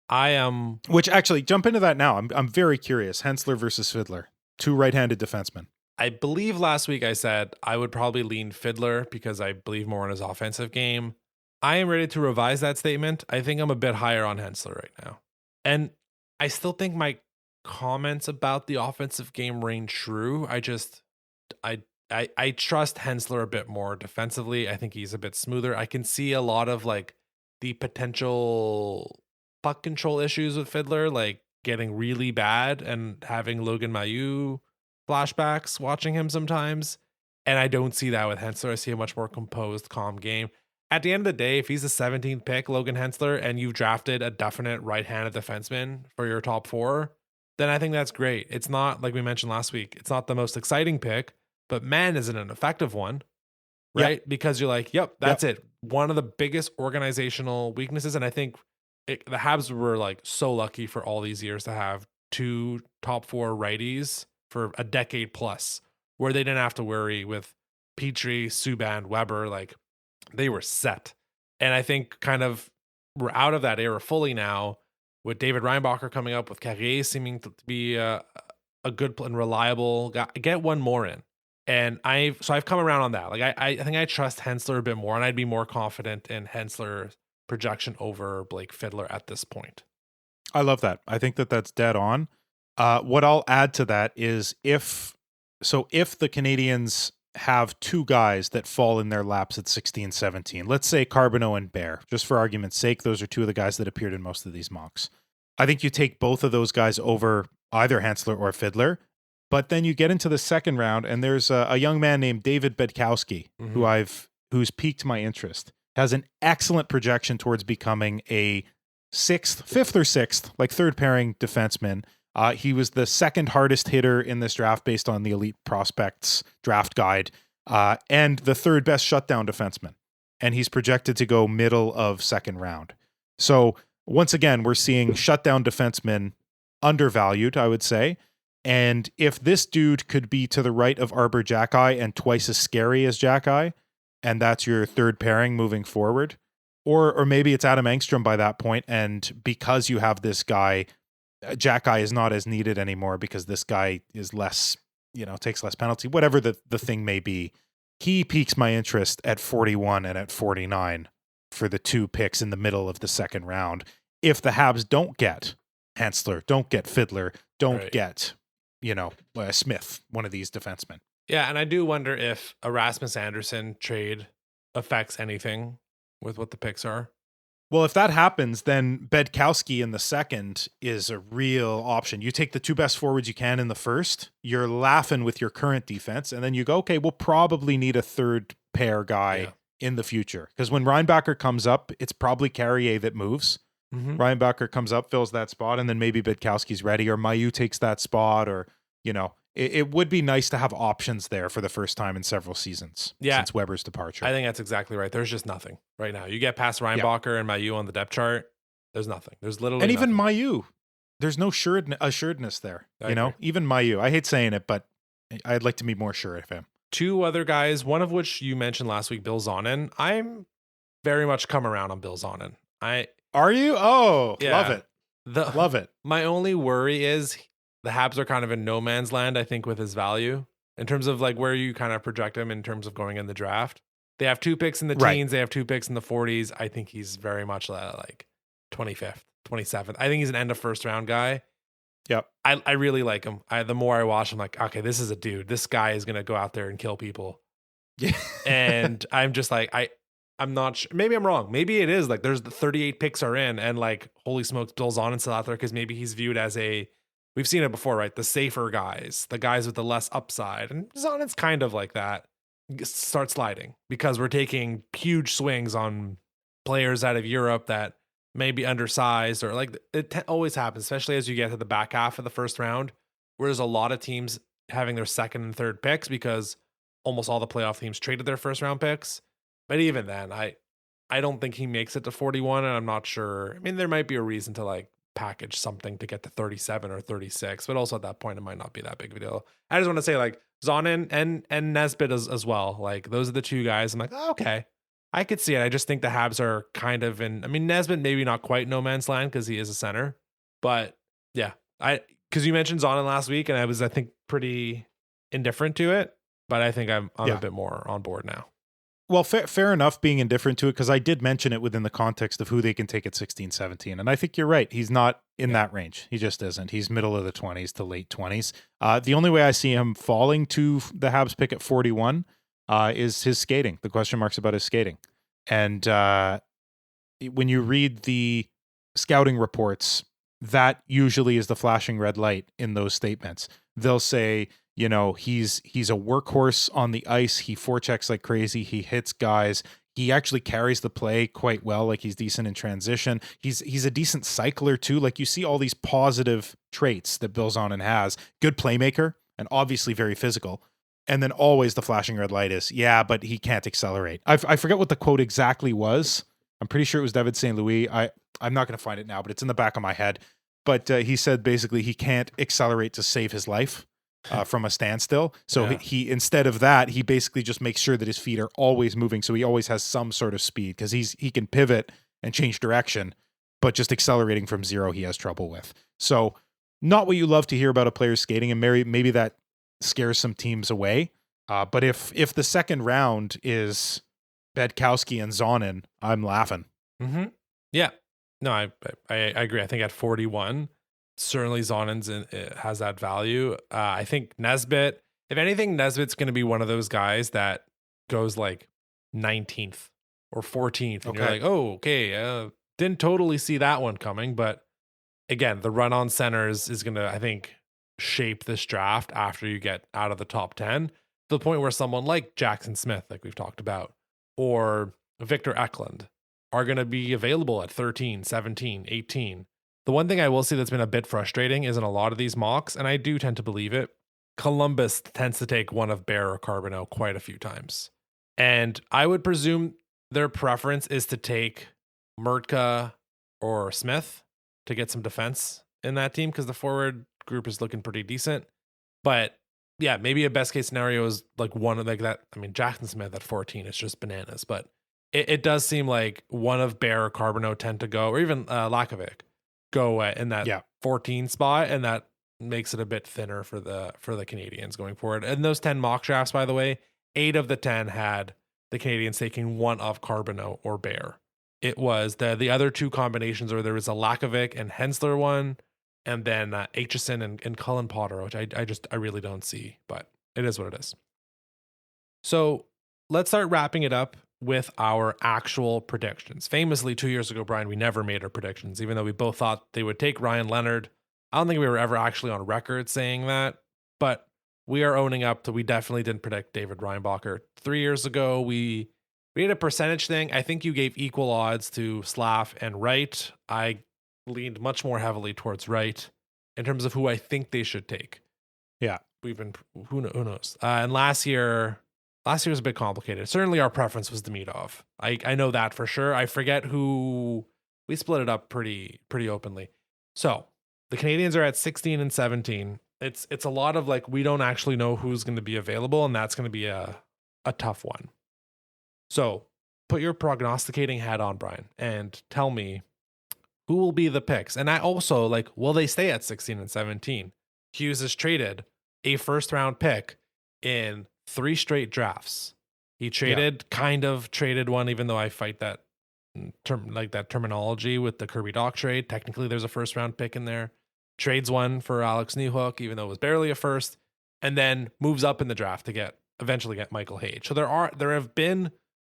I am. Which actually, jump into that now. I'm very curious. Hensler versus Fiddler, 2 right-handed defensemen. I believe last week I said I would probably lean Fiddler because I believe more in his offensive game. I am ready to revise that statement. I think I'm a bit higher on Hensler right now. And I still think my comments about the offensive game reign true. I trust Hensler a bit more defensively. I think he's a bit smoother. I can see a lot of like the potential puck control issues with Fiddler, like getting really bad and having Logan Mailloux flashbacks watching him sometimes. And I don't see that with Hensler. I see a much more composed, calm game. At the end of the day, if he's the 17th pick, Logan Hensler, and you've drafted a definite right-handed defenseman for your top 4, then I think that's great. It's not, like we mentioned last week, it's not the most exciting pick, but man, is it an effective one, right? Yep. Because you're like, yep, that's it. One of the biggest organizational weaknesses, and I think the Habs were like so lucky for all these years to have 2 top 4 righties for a decade plus, where they didn't have to worry with Petrie, Subban, Weber, like, they were set. And I think kind of we're out of that era fully now with David Reinbacher coming up, with Carrier seeming to be a good and reliable guy. Get one more in. And I've come around on that. Like I think I trust Hensler a bit more, and I'd be more confident in Hensler's projection over Blake Fiddler at this point. I love that. I think that's dead on. What I'll add to that is if the Canadiens have 2 guys that fall in their laps at 16, 17. Let's say Carbonneau and Bear. Just for argument's sake, those are 2 of the guys that appeared in most of these mocks. I think you take both of those guys over either Hensler or Fiddler, but then you get into the second round, and there's a young man named David Bedkowski, who's piqued my interest. Has an excellent projection towards becoming a 5th or 6th, like third pairing defenseman. He was the 2nd hardest hitter in this draft based on the Elite Prospects draft guide, and the 3rd best shutdown defenseman. And he's projected to go middle of 2nd round. So once again, we're seeing shutdown defensemen undervalued, I would say. And if this dude could be to the right of Arbor Xhekaj and twice as scary as Xhekaj, and that's your 3rd pairing moving forward, or maybe it's Adam Engstrom by that point, and because you have this guy, Xhekaj is not as needed anymore because this guy is less, takes less penalty, whatever the thing may be. He piques my interest at 41 and at 49 for the 2 picks in the middle of the 2nd round. If the Habs don't get Hensler, don't get Fiddler, don't get, Smith, one of these defensemen. Yeah, and I do wonder if a Rasmus Anderson trade affects anything with what the picks are. Well, if that happens, then Bedkowski in the 2nd is a real option. You take the 2 best forwards you can in the 1st, you're laughing with your current defense, and then you go, okay, we'll probably need a 3rd pair guy in the future. Because when Reinbacher comes up, it's probably Carrier that moves. Reinbacher comes up, fills that spot, and then maybe Bedkowski's ready, or Mailloux takes that spot, or, it would be nice to have options there for the first time in several seasons since Weber's departure. I think that's exactly right. There's just nothing right now. You get past Reinbacher and Mailloux on the depth chart, there's nothing. There's literally and even nothing. Mailloux, there's no assuredness there. Even Mailloux. I hate saying it, but I'd like to be more sure of him. 2 other guys, one of which you mentioned last week, Bill Zonin. I'm very much come around on Bill Zonin. Are you? Oh, love it. Love it. My only worry is the Habs are kind of in no man's land, I think, with his value. in terms of like where you kind of project him in terms of going in the draft. They have 2 picks in the Right. teens. They have 2 picks in the 40s. I think he's very much like 25th, 27th. I think he's an end of first round guy. Yep. I really like him. The more I watch him, like, okay, this is a dude. This guy is going to go out there and kill people. Yeah. And I'm just like, I'm not sure. Maybe I'm wrong. Maybe it is like there's the 38 picks are in and like, holy smokes, Bill Zonnin's still out there because maybe he's viewed as we've seen it before, right? The safer guys, the guys with the less upside. And Zonnin's kind of like that. Start sliding because we're taking huge swings on players out of Europe that may be undersized or like it always happens, especially as you get to the back half of the first round, where there's a lot of teams having their second and third picks because almost all the playoff teams traded their first round picks. But even then, I don't think he makes it to 41, and I'm not sure. I mean, there might be a reason to like package something to get to 37 or 36, but also at that point, it might not be that big of a deal. I just want to say like Zonin and Nesbitt as well. Like those are the 2 guys. I'm like, oh, okay, I could see it. I just think the Habs are kind of in. I mean, Nesbitt maybe not quite no man's land because he is a center, but yeah, because you mentioned Zonin last week, and I was, I think, pretty indifferent to it, but I think I'm a bit more on board now. Well, fair enough being indifferent to it, because I did mention it within the context of who they can take at 16, 17. And I think you're right. He's not in that range. He just isn't. He's middle of the 20s to late 20s. The only way I see him falling to the Habs pick at 41 is his skating, the question marks about his skating. And when you read the scouting reports, that usually is the flashing red light in those statements. They'll say, you know, he's a workhorse on the ice. He forechecks like crazy. He hits guys. He actually carries the play quite well. Like he's decent in transition. He's a decent cycler too. Like you see all these positive traits that Bill Zonin has. Good playmaker and obviously very physical. And then always the flashing red light is, yeah, but he can't accelerate. I forget what the quote exactly was. I'm pretty sure it was David St. Louis. I'm not going to find it now, but it's in the back of my head. But he said basically he can't accelerate to save his life. From a standstill. So he instead of that, he basically just makes sure that his feet are always moving. So he always has some sort of speed because he can pivot and change direction, but just accelerating from zero, he has trouble with. So not what you love to hear about a player skating, and maybe that scares some teams away. But if the second round is Bedkowski and Zonin, I'm laughing. Mm-hmm. Yeah, no, I agree. I think at 41, certainly Zonin's has that value. I think Nesbitt, if anything, Nesbitt's going to be one of those guys that goes like 19th or 14th. And you're like, oh, okay. Didn't totally see that one coming. But again, the run on centers is going to, I think, shape this draft after you get out of the top 10 to the point where someone like Jackson Smith, like we've talked about, or Victor Eklund are going to be available at 13, 17, 18. The one thing I will say that's been a bit frustrating is in a lot of these mocks, and I do tend to believe it, Columbus tends to take one of Bear or Carbonneau quite a few times. And I would presume their preference is to take Murtka or Smith to get some defense in that team because the forward group is looking pretty decent. But yeah, maybe a best case scenario is like one of like that. I mean, Jackson Smith at 14 is just bananas, but it does seem like one of Bear or Carbonneau tend to go, or even Lakovic go in that 14 spot, and that makes it a bit thinner for the Canadiens going forward. And those 10 mock drafts, by the way, 8 of the 10 had the Canadiens taking one of Carbonneau or Bear. It was the other 2 combinations, or there was a Lakovic and Hensler one, and then Aitchison and Cullen Potter, which I really don't see, but it is what it is. So let's start wrapping it up with our actual predictions. Famously, 2 years ago, Brian, we never made our predictions, even though we both thought they would take Ryan Leonard. I don't think we were ever actually on record saying that, but we are owning up to we definitely didn't predict David Reinbacher. 3 years ago, we did a percentage thing. I think you gave equal odds to Slav and Wright. I leaned much more heavily towards Wright in terms of who I think they should take. Yeah. Who knows? And last year was a bit complicated. Certainly our preference was Demidov. I know that for sure. I forget who. We split it up pretty openly. So the Canadiens are at 16 and 17. It's a lot of like, we don't actually know who's going to be available, and that's going to be a tough one. So put your prognosticating hat on, Brian, and tell me who will be the picks. And I also will they stay at 16 and 17? Hughes has traded a first round pick in 3 straight drafts. He traded one, even though I fight that that terminology with the Kirby Dach trade. Technically, there's a first round pick in there. Trades one for Alex Newhook, even though it was barely a first, and then moves up in the draft to eventually get Michael Hage. So there have been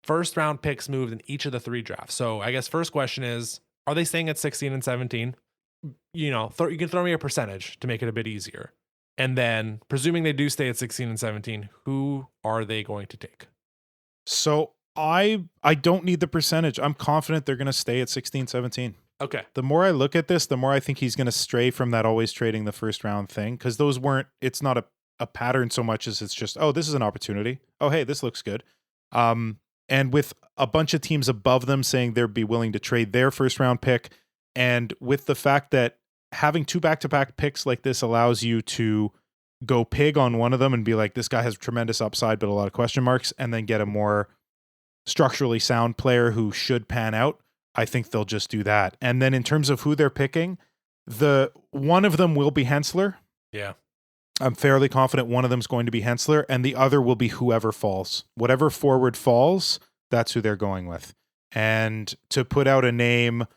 first round picks moved in each of the 3 drafts. So I guess first question is, are they staying at 16 and 17? You can throw me a percentage to make it a bit easier. And then presuming they do stay at 16 and 17, who are they going to take? So I don't need the percentage. I'm confident they're going to stay at 16, 17. Okay. The more I look at this, the more I think he's going to stray from that always trading the first round thing, because it's not a pattern so much as it's just, oh, this is an opportunity. Oh, hey, this looks good. And with a bunch of teams above them saying they'd be willing to trade their first round pick, and with the fact that having 2 back-to-back picks like this allows you to go pig on one of them and be like, this guy has tremendous upside, but a lot of question marks, and then get a more structurally sound player who should pan out. I think they'll just do that. And then in terms of who they're picking, one of them will be Hensler. Yeah. I'm fairly confident one of them is going to be Hensler, and the other will be whoever falls. Whatever forward falls, that's who they're going with. And to put out a name,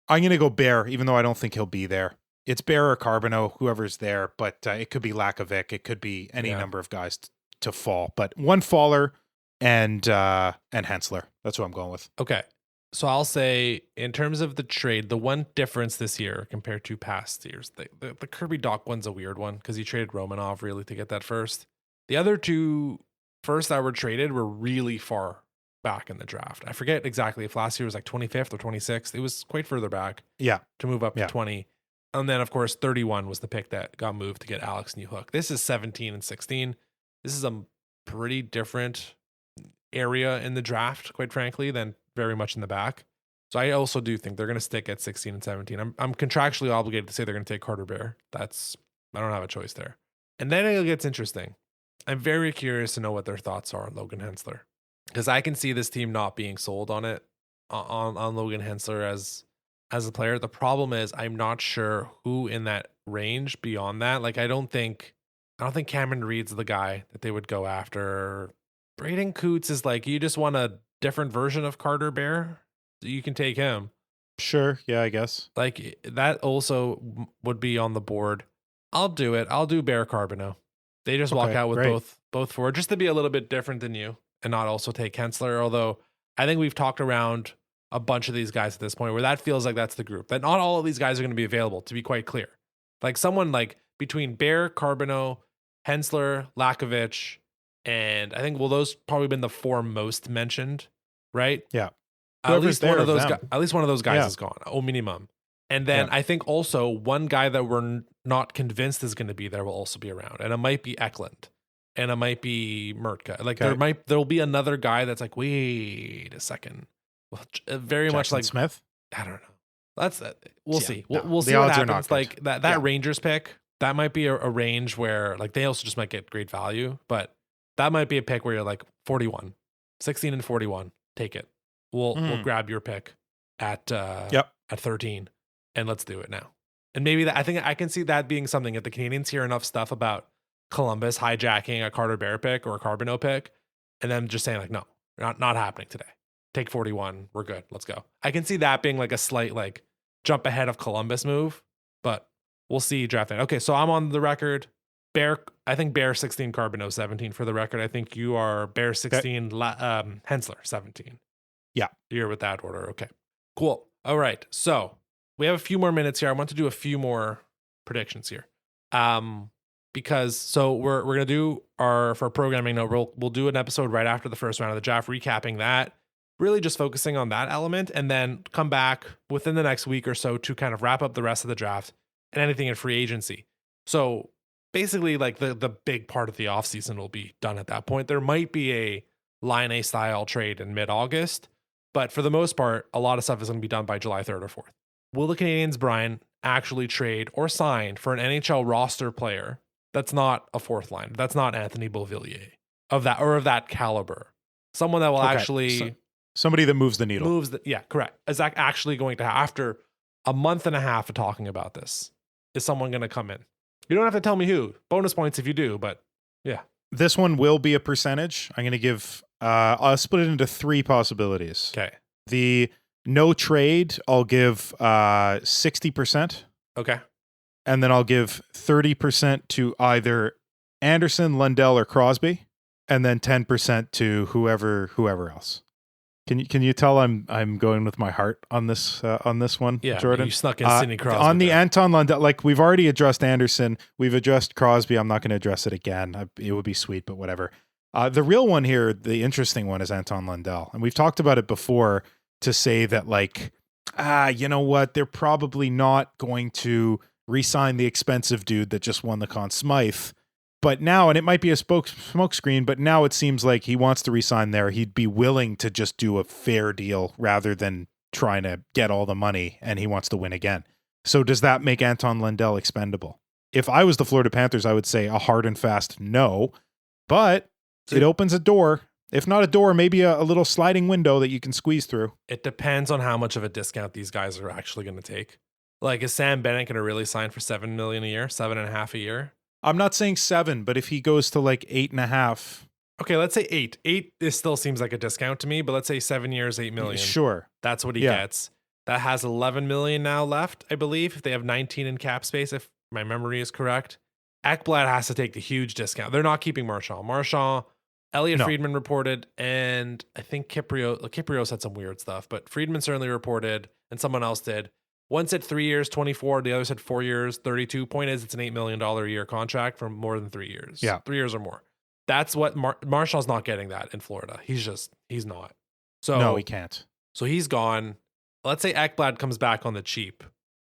I'm going to go Bear, even though I don't think he'll be there. It's Bear or Carbonneau, whoever's there, but it could be Lakovic. It could be any number of guys to fall. But one faller and Hensler. That's who I'm going with. Okay. So I'll say, in terms of the trade, the one difference this year compared to past years, the Kirby Dach one's a weird one because he traded Romanov really to get that first. The other 2 first that were traded were really far back in the draft. I forget exactly if last year was like 25th or 26th. It was quite further back. Yeah. To move up to 20. And then, of course, 31 was the pick that got moved to get Alex Newhook. This is 17 and 16. This is a pretty different area in the draft, quite frankly, than very much in the back. So I also do think they're going to stick at 16 and 17. I'm contractually obligated to say they're going to take Carter Bear. I don't have a choice there. And then it gets interesting. I'm very curious to know what their thoughts are on Logan Hensler, because I can see this team not being sold on it, on Logan Hensler as a player. The problem is I'm not sure who in that range beyond that. Like I don't think Cameron Reed's the guy that they would go after. Braden Coots is like, you just want a different version of Carter Bear, so you can take him. Sure. Yeah, I guess. Like that also would be on the board. I'll do it. I'll do Bear Carbonneau. They just walk out with both forward, just to be a little bit different than you and not also take Hensler. Although I think we've talked around a bunch of these guys at this point where that feels like that's the group. That not all of these guys are going to be available, to be quite clear. Like someone like between Bear, Carbonneau, Hensler, Lakovic, and I think those probably been the 4 most mentioned, right? Yeah. At least one of those guys is gone, au minimum. And then I think also one guy that we're not convinced is going to be there will also be around, and it might be Eklund, and it might be Mertka. Like there'll be another guy that's like, wait a second, very Jackson much like Smith. I don't know. That's we'll see. No, we'll see what happens. Like that Rangers pick, that might be a range where like they also just might get great value, but that might be a pick where you're like 41, 16 and 41, take it. We'll grab your pick at 13, and let's do it now. And maybe I think I can see that being something. If the Canadiens hear enough stuff about Columbus hijacking a Carter Bear pick or a Carbonneau pick, and then just saying like, no, not happening today. Take 41. We're good. Let's go. I can see that being like a slight like jump ahead of Columbus move, but we'll see draft night. Okay, so I'm on the record. I think Bear 16, Carbonneau 17 for the record. I think you are Bear 16, Hensler 17. Yeah. You're with that order. Okay, cool. All right. So we have a few more minutes here. I want to do a few more predictions here. Because we're going to do for programming note, we'll do an episode right after the first round of the draft, recapping that, really just focusing on that element, and then come back within the next week or so to kind of wrap up the rest of the draft and anything in free agency. So basically like the big part of the offseason will be done at that point. There might be a Line A style trade in mid-August, but for the most part, a lot of stuff is going to be done by July 3rd or 4th. Will the Canadiens, Brian, actually trade or sign for an NHL roster player that's not a fourth line, that's not Anthony Beauvillier of that caliber? Someone that will somebody that moves the needle. Correct. Is that actually going to, after a month and a half of talking about this, is someone going to come in? You don't have to tell me who. Bonus points if you do, but yeah. This one will be a percentage. I'm going to give, I'll split it into 3 possibilities. Okay. The no trade, I'll give 60%. Okay. And then I'll give 30% to either Anderson, Lundell, or Crosby, and then 10% to whoever else. Can you tell I'm going with my heart on this one, Yeah, Jordan? you snuck in Sidney Crosby on the there. Anton Lundell. Like, we've already addressed Anderson, we've addressed Crosby. I'm not going to address it again. It would be sweet, but whatever. The real one here, the interesting one, is Anton Lundell, and we've talked about it before. To say that, like, you know what, they're probably not going to re-sign the expensive dude that just won the Conn Smythe. But now, and it might be a smoke screen, but now it seems like he wants to re-sign there. He'd be willing to just do a fair deal rather than trying to get all the money, and he wants to win again. So does that make Anton Lundell expendable? If I was the Florida Panthers, I would say a hard and fast no, but it opens a door. If not a door, maybe a little sliding window that you can squeeze through. It depends on how much of a discount these guys are actually going to take. Like, is Sam Bennett going to really sign for $7 million a year, 7.5 a year? I'm not saying 7, but if he goes to like 8.5. Okay, let's say 8. 8, this still seems like a discount to me, but let's say 7 years, $8 million. Sure. That's what he gets. That has $11 million now left, I believe, if they have 19 in cap space, if my memory is correct. Ekblad has to take the huge discount. They're not keeping Marchand. Elliot Friedman reported, and I think Kyprios had some weird stuff, but Friedman certainly reported, and someone else did. One said 3 years, 24. The other said 4 years, 32. Point is, it's an $8 million a year contract for more than 3 years. Yeah. 3 years or more. That's what Marshall's not getting that in Florida. He's not. So no, he can't. So he's gone. Let's say Ekblad comes back on the cheap.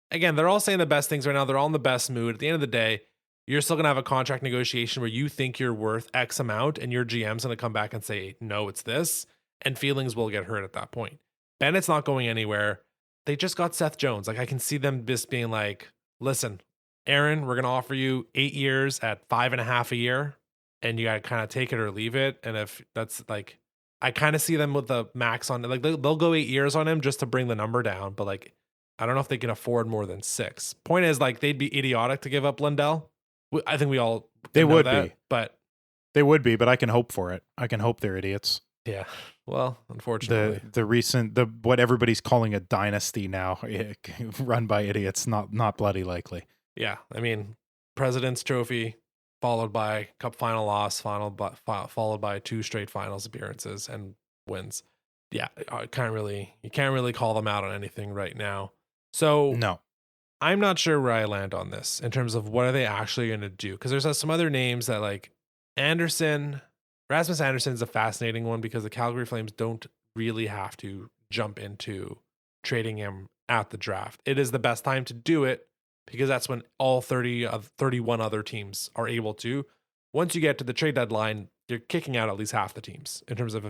Again, they're all saying the best things right now. They're all in the best mood. At the end of the day, you're still going to have a contract negotiation where you think you're worth X amount, and your GM's going to come back and say, no, it's this. And feelings will get hurt at that point. Bennett's not going anywhere. They just got Seth Jones. Like, I can see them just being like, listen, Aaron, we're going to offer you 8 years at 5.5 a year, and you got to kind of take it or leave it. And if that's like, I kind of see them with the max on, like, they'll go 8 years on him just to bring the number down. But like, I don't know if they can afford more than 6. Point is, like, they'd be idiotic to give up Lundell. I think we all they would that, be, but they would be. But I can hope for it. I can hope they're idiots. Yeah. Well, unfortunately, the what everybody's calling a dynasty now, run by idiots, not bloody likely. Yeah, I mean, President's Trophy followed by Cup final loss, followed by 2 straight finals appearances and wins. Yeah, you can't really call them out on anything right now. So no. I'm not sure where I land on this in terms of what are they actually going to do, because there's some other names that, like, Rasmus Anderson is a fascinating one because the Calgary Flames don't really have to jump into trading him at the draft. It is the best time to do it because that's when all 31 other teams are able to. Once you get to the trade deadline, you're kicking out at least half the teams in terms of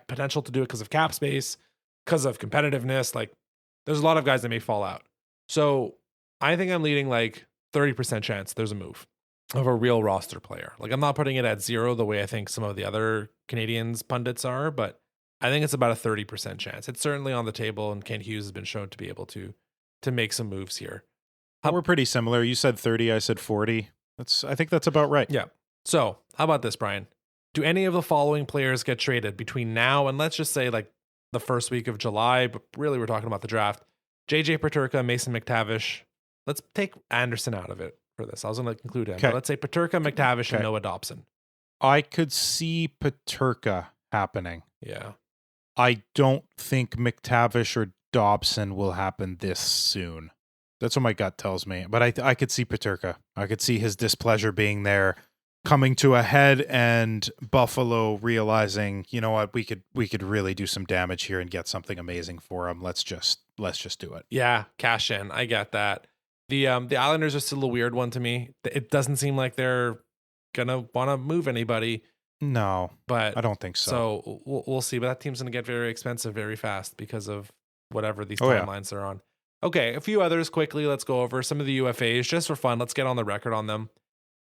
potential to do it because of cap space, because of competitiveness. Like, there's a lot of guys that may fall out. So I think I'm leading like 30% chance there's a move of a real roster player. Like, I'm not putting it at 0 the way I think some of the other Canadiens pundits are, but I think it's about a 30% chance. It's certainly on the table, and Kent Hughes has been shown to be able to make some moves here. We're pretty similar. You said 30, I said 40. I think that's about right. Yeah. So how about this, Brian? Do any of the following players get traded between now and, let's just say, like, the first week of July, but really we're talking about the draft? JJ Peterka, Mason McTavish. Let's take Anderson out of it for this. I was going to include him. But let's say Peterka, McTavish, and Noah Dobson. I could see Peterka happening. Yeah. I don't think McTavish or Dobson will happen this soon. That's what my gut tells me. But I could see Peterka. I could see his displeasure being there, coming to a head, and Buffalo realizing, you know what, we could really do some damage here and get something amazing for him. Let's just do it. Yeah, cash in. I get that. The Islanders are still a weird one to me. It doesn't seem like they're gonna want to move anybody. No, but I don't think so. So we'll see. But that team's gonna get very expensive very fast because of whatever these timelines are on. Okay, a few others quickly. Let's go over some of the UFAs just for fun. Let's get on the record on them.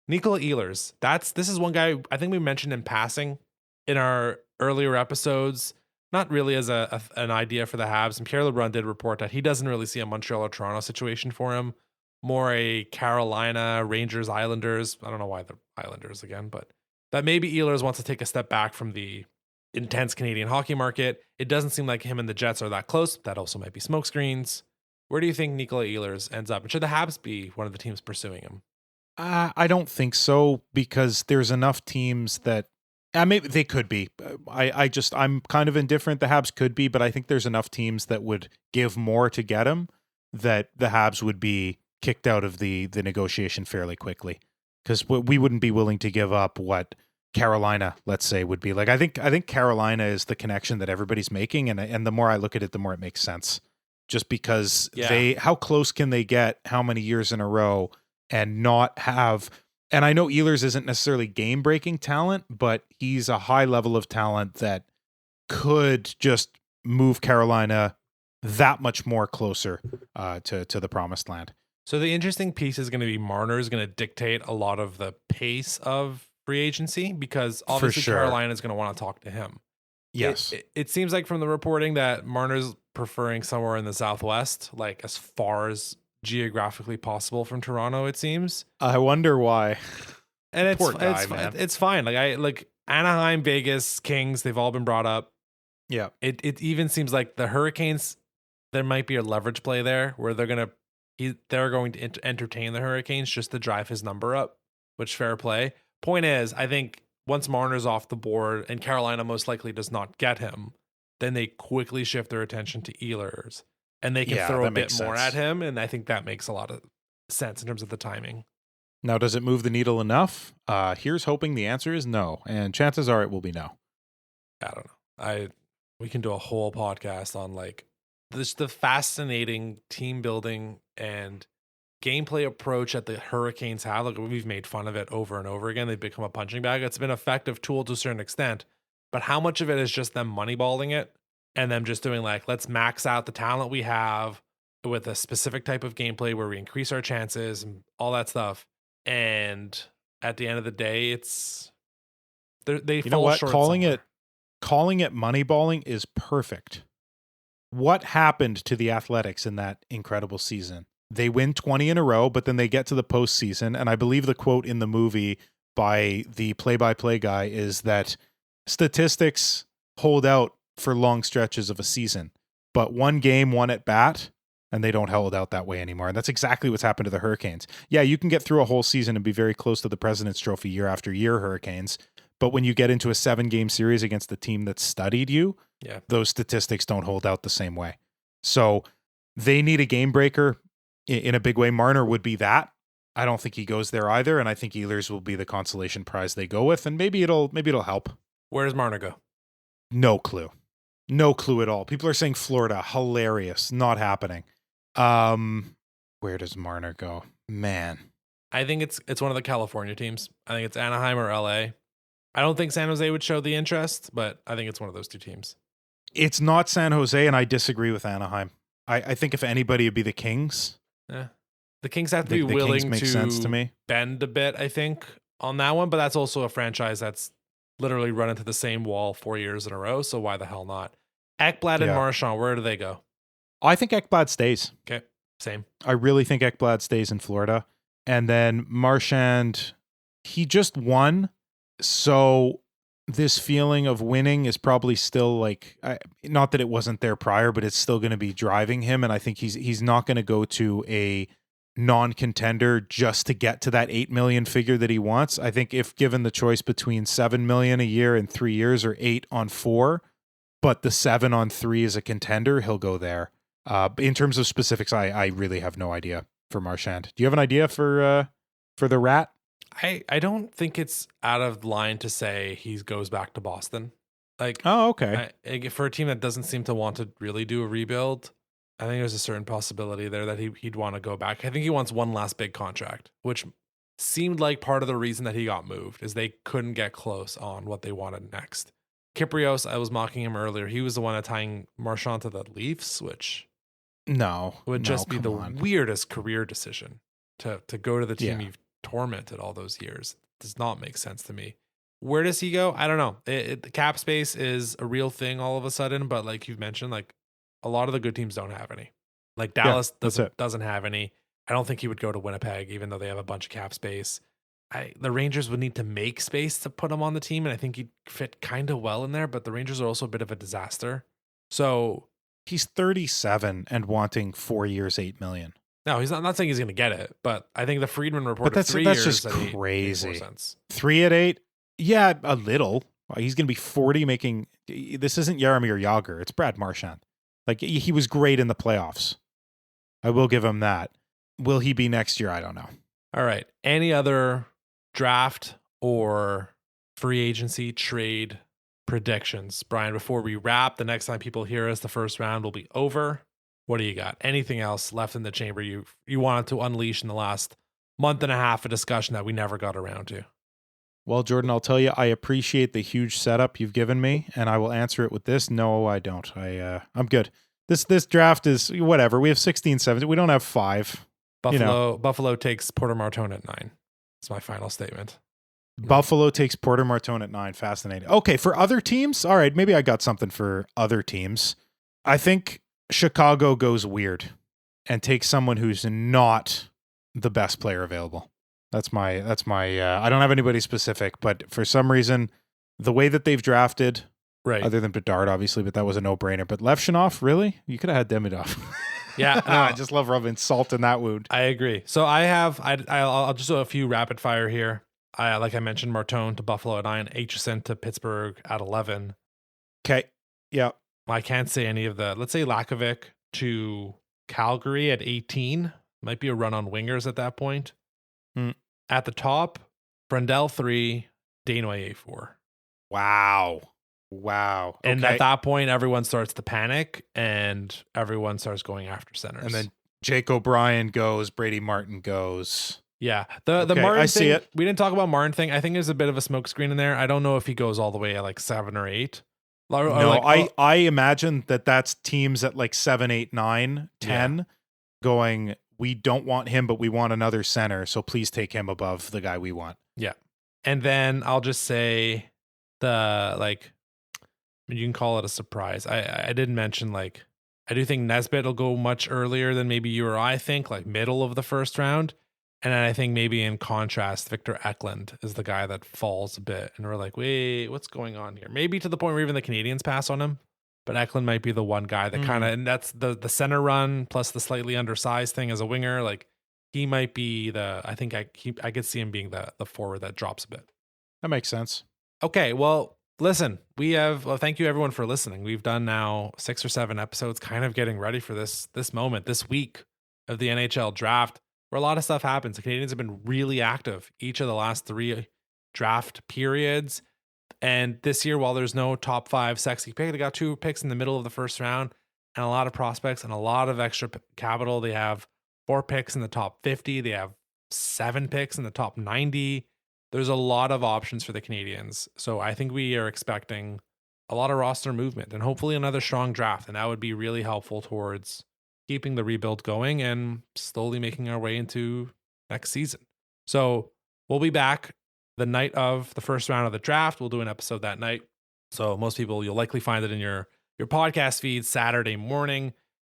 Nikola Ehlers. This is one guy I think we mentioned in passing in our earlier episodes. Not really as an idea for the Habs. And Pierre LeBrun did report that he doesn't really see a Montreal or Toronto situation for him. More a Carolina, Rangers, Islanders. I don't know why the Islanders again, but that maybe Ehlers wants to take a step back from the intense Canadian hockey market. It doesn't seem like him and the Jets are that close. That also might be smokescreens. Where do you think Nikola Ehlers ends up? And should the Habs be one of the teams pursuing him? I don't think so, because there's enough teams that maybe they could be. I'm kind of indifferent. The Habs could be, but I think there's enough teams that would give more to get him that the Habs would be kicked out of the negotiation fairly quickly, because we wouldn't be willing to give up what Carolina, let's say, would be like. I think Carolina is the connection that everybody's making, and the more I look at it, the more it makes sense. Just because how close can they get, how many years in a row, and not have. And I know Ehlers isn't necessarily game-breaking talent, but he's a high level of talent that could just move Carolina that much more closer to the promised land. So the interesting piece is going to be Marner is going to dictate a lot of the pace of free agency, because obviously Carolina is going to want to talk to him. Yes. It seems like from the reporting that Marner's preferring somewhere in the Southwest, like as far as geographically possible from Toronto, it seems. I wonder why. And it's Poor guy, man. It's fine. Like Anaheim, Vegas, Kings, they've all been brought up. Yeah. It even seems like the Hurricanes, there might be a leverage play there where they're going to entertain the Hurricanes just to drive his number up, which fair play. Point is, I think once Marner's off the board and Carolina most likely does not get him, then they quickly shift their attention to Ehlers, and they can throw a bit more at him. And I think that makes a lot of sense in terms of the timing. Now, does it move the needle enough? Here's hoping the answer is no, and chances are it will be no. I don't know. We can do a whole podcast on like the fascinating team building and gameplay approach that the Hurricanes have. Like, we've made fun of it over and over again. They've become a punching bag. It's been an effective tool to a certain extent, but how much of it is just them moneyballing it and them just doing like, let's max out the talent we have with a specific type of gameplay where we increase our chances and all that stuff. And at the end of the day, it's they fall short. Calling it moneyballing is perfect. What happened to the Athletics in that incredible season? They win 20 in a row, but then they get to the postseason. And I believe the quote in the movie by the play-by-play guy is that statistics hold out for long stretches of a season, but one game, one at bat, and they don't hold out that way anymore. And that's exactly what's happened to the Hurricanes. Yeah, you can get through a whole season and be very close to the President's Trophy year after year, Hurricanes. But when you get into a 7-game series against the team that studied you, those statistics don't hold out the same way. So they need a game breaker in a big way. Marner would be that. I don't think he goes there either, and I think Ehlers will be the consolation prize they go with, and maybe it'll help. Where does Marner go? No clue. No clue at all. People are saying Florida. Hilarious. Not happening. Where does Marner go? Man. I think it's one of the California teams. I think it's Anaheim or LA. I don't think San Jose would show the interest, but I think it's one of those two teams. It's not San Jose, and I disagree with Anaheim. I think if anybody, it'd be the Kings. Yeah. The Kings have to be willing to sense to me. Bend a bit, I think, on that one, but that's also a franchise that's literally run into the same wall 4 years in a row, so why the hell not? Ekblad and Marchand, where do they go? I think Ekblad stays. Okay, same. I really think Ekblad stays in Florida. And then Marchand, he just won, so this feeling of winning is probably still like, not that it wasn't there prior, but it's still going to be driving him. And I think he's not going to go to a non-contender just to get to that 8 million figure that he wants. I think if given the choice between 7 million a year in 3 years or 8 on 4, but the 7 on 3 is a contender, he'll go there. In terms of specifics, I really have no idea for Marchand. Do you have an idea for the Rat? I don't think it's out of line to say he goes back to Boston. Like, oh, okay. For a team that doesn't seem to want to really do a rebuild, I think there's a certain possibility there that he'd want to go back. I think he wants one last big contract, which seemed like part of the reason that he got moved is they couldn't get close on what they wanted next. Kyprios, I was mocking him earlier. He was the one tying Marchand to the Leafs, which would just be the weirdest career decision to go to the team you've tormented all those years. Does not make sense to me. Where does he go? I don't know. The cap space is a real thing all of a sudden, but like you've mentioned, like a lot of the good teams don't have any. Like Dallas doesn't have any. I don't think he would go to Winnipeg, even though they have a bunch of cap space. the Rangers would need to make space to put him on the team, and I think he'd fit kind of well in there, but the Rangers are also a bit of a disaster. So he's 37 and wanting 4 years, $8 million. no, he's not. I'm not saying he's going to get it, but I think the Friedman report But that's 3 that's years just at crazy. 8 makes more sense. 3 at 8, yeah, a little. He's going to be 40 making. This isn't Jaromir Jagr. It's Brad Marchand. Like, he was great in the playoffs. I will give him that. Will he be next year? I don't know. All right. Any other draft or free agency trade predictions, Brian? Before we wrap, the next time people hear us, the first round will be over. What do you got? Anything else left in the chamber you wanted to unleash in the last month and a half, a discussion that we never got around to? Well, Jordan, I'll tell you, I appreciate the huge setup you've given me, and I will answer it with this. No, I don't. I'm good. This draft is whatever. We have 16, 17. We don't have 5. Buffalo takes Porter Martone at 9. That's my final statement. Buffalo takes Porter Martone at 9. Fascinating. Okay, for other teams, all right, maybe I got something for other teams. I think Chicago goes weird and takes someone who's not the best player available. That's my I don't have anybody specific, but for some reason, the way that they've drafted, right, other than Bedard, obviously, but that was a no-brainer. But Levshunov, really? You could have had Demidov. Yeah. No, I just love rubbing salt in that wound. I agree. So I'll just do a few rapid fire here. Like I mentioned, Martone to Buffalo at 9, Aitchison to Pittsburgh at 11. Okay. Yeah. I can't say any of the, let's say Lakovic to Calgary at 18. Might be a run on wingers at that point. At the top, Brendel 3, Desnoyers 4. Wow. Okay. And at that point, everyone starts to panic and everyone starts going after centers. And then Jake O'Brien goes, Brady Martin goes. Yeah. The Martin I thing, see it. We didn't talk about Martin thing. I think there's a bit of a smokescreen in there. I don't know if he goes all the way at like 7 or 8. I imagine that's teams at like 7, 8, 9, 10 going, we don't want him, but we want another center. So please take him above the guy we want. Yeah. And then I'll just say you can call it a surprise. I didn't mention I do think Nesbitt will go much earlier than maybe you or I think, like middle of the first round. And then I think maybe in contrast, Victor Eklund is the guy that falls a bit. And we're like, wait, what's going on here? Maybe to the point where even the Canadians pass on him. But Eklund might be the one guy that kind of, and that's the center run plus the slightly undersized thing as a winger. Like he might be I could see him being the forward that drops a bit. That makes sense. Okay. Well, listen, thank you everyone for listening. We've done now 6 or 7 episodes kind of getting ready for this moment, this week of the NHL draft where a lot of stuff happens. The Canadians have been really active each of the last 3 draft periods. And this year, while there's no top 5 sexy pick, they got 2 picks in the middle of the first round and a lot of prospects and a lot of extra capital. They have 4 picks in the top 50. They have 7 picks in the top 90. There's a lot of options for the Canadians. So I think we are expecting a lot of roster movement and hopefully another strong draft. And that would be really helpful towards keeping the rebuild going and slowly making our way into next season. So we'll be back the night of the first round of the draft. We'll do an episode that night. So most people, you'll likely find it in your podcast feed Saturday morning.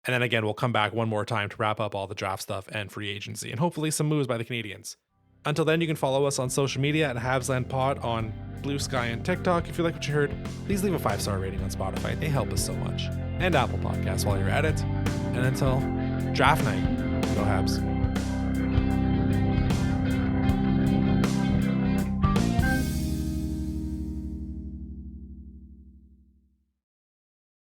And then again, we'll come back one more time to wrap up all the draft stuff and free agency and hopefully some moves by the Canadians. Until then, you can follow us on social media at HabslandPod on Blue Sky and TikTok. If you like what you heard, please leave a 5-star rating on Spotify. They help us so much. And Apple Podcasts while you're at it. And until draft night, go Habs.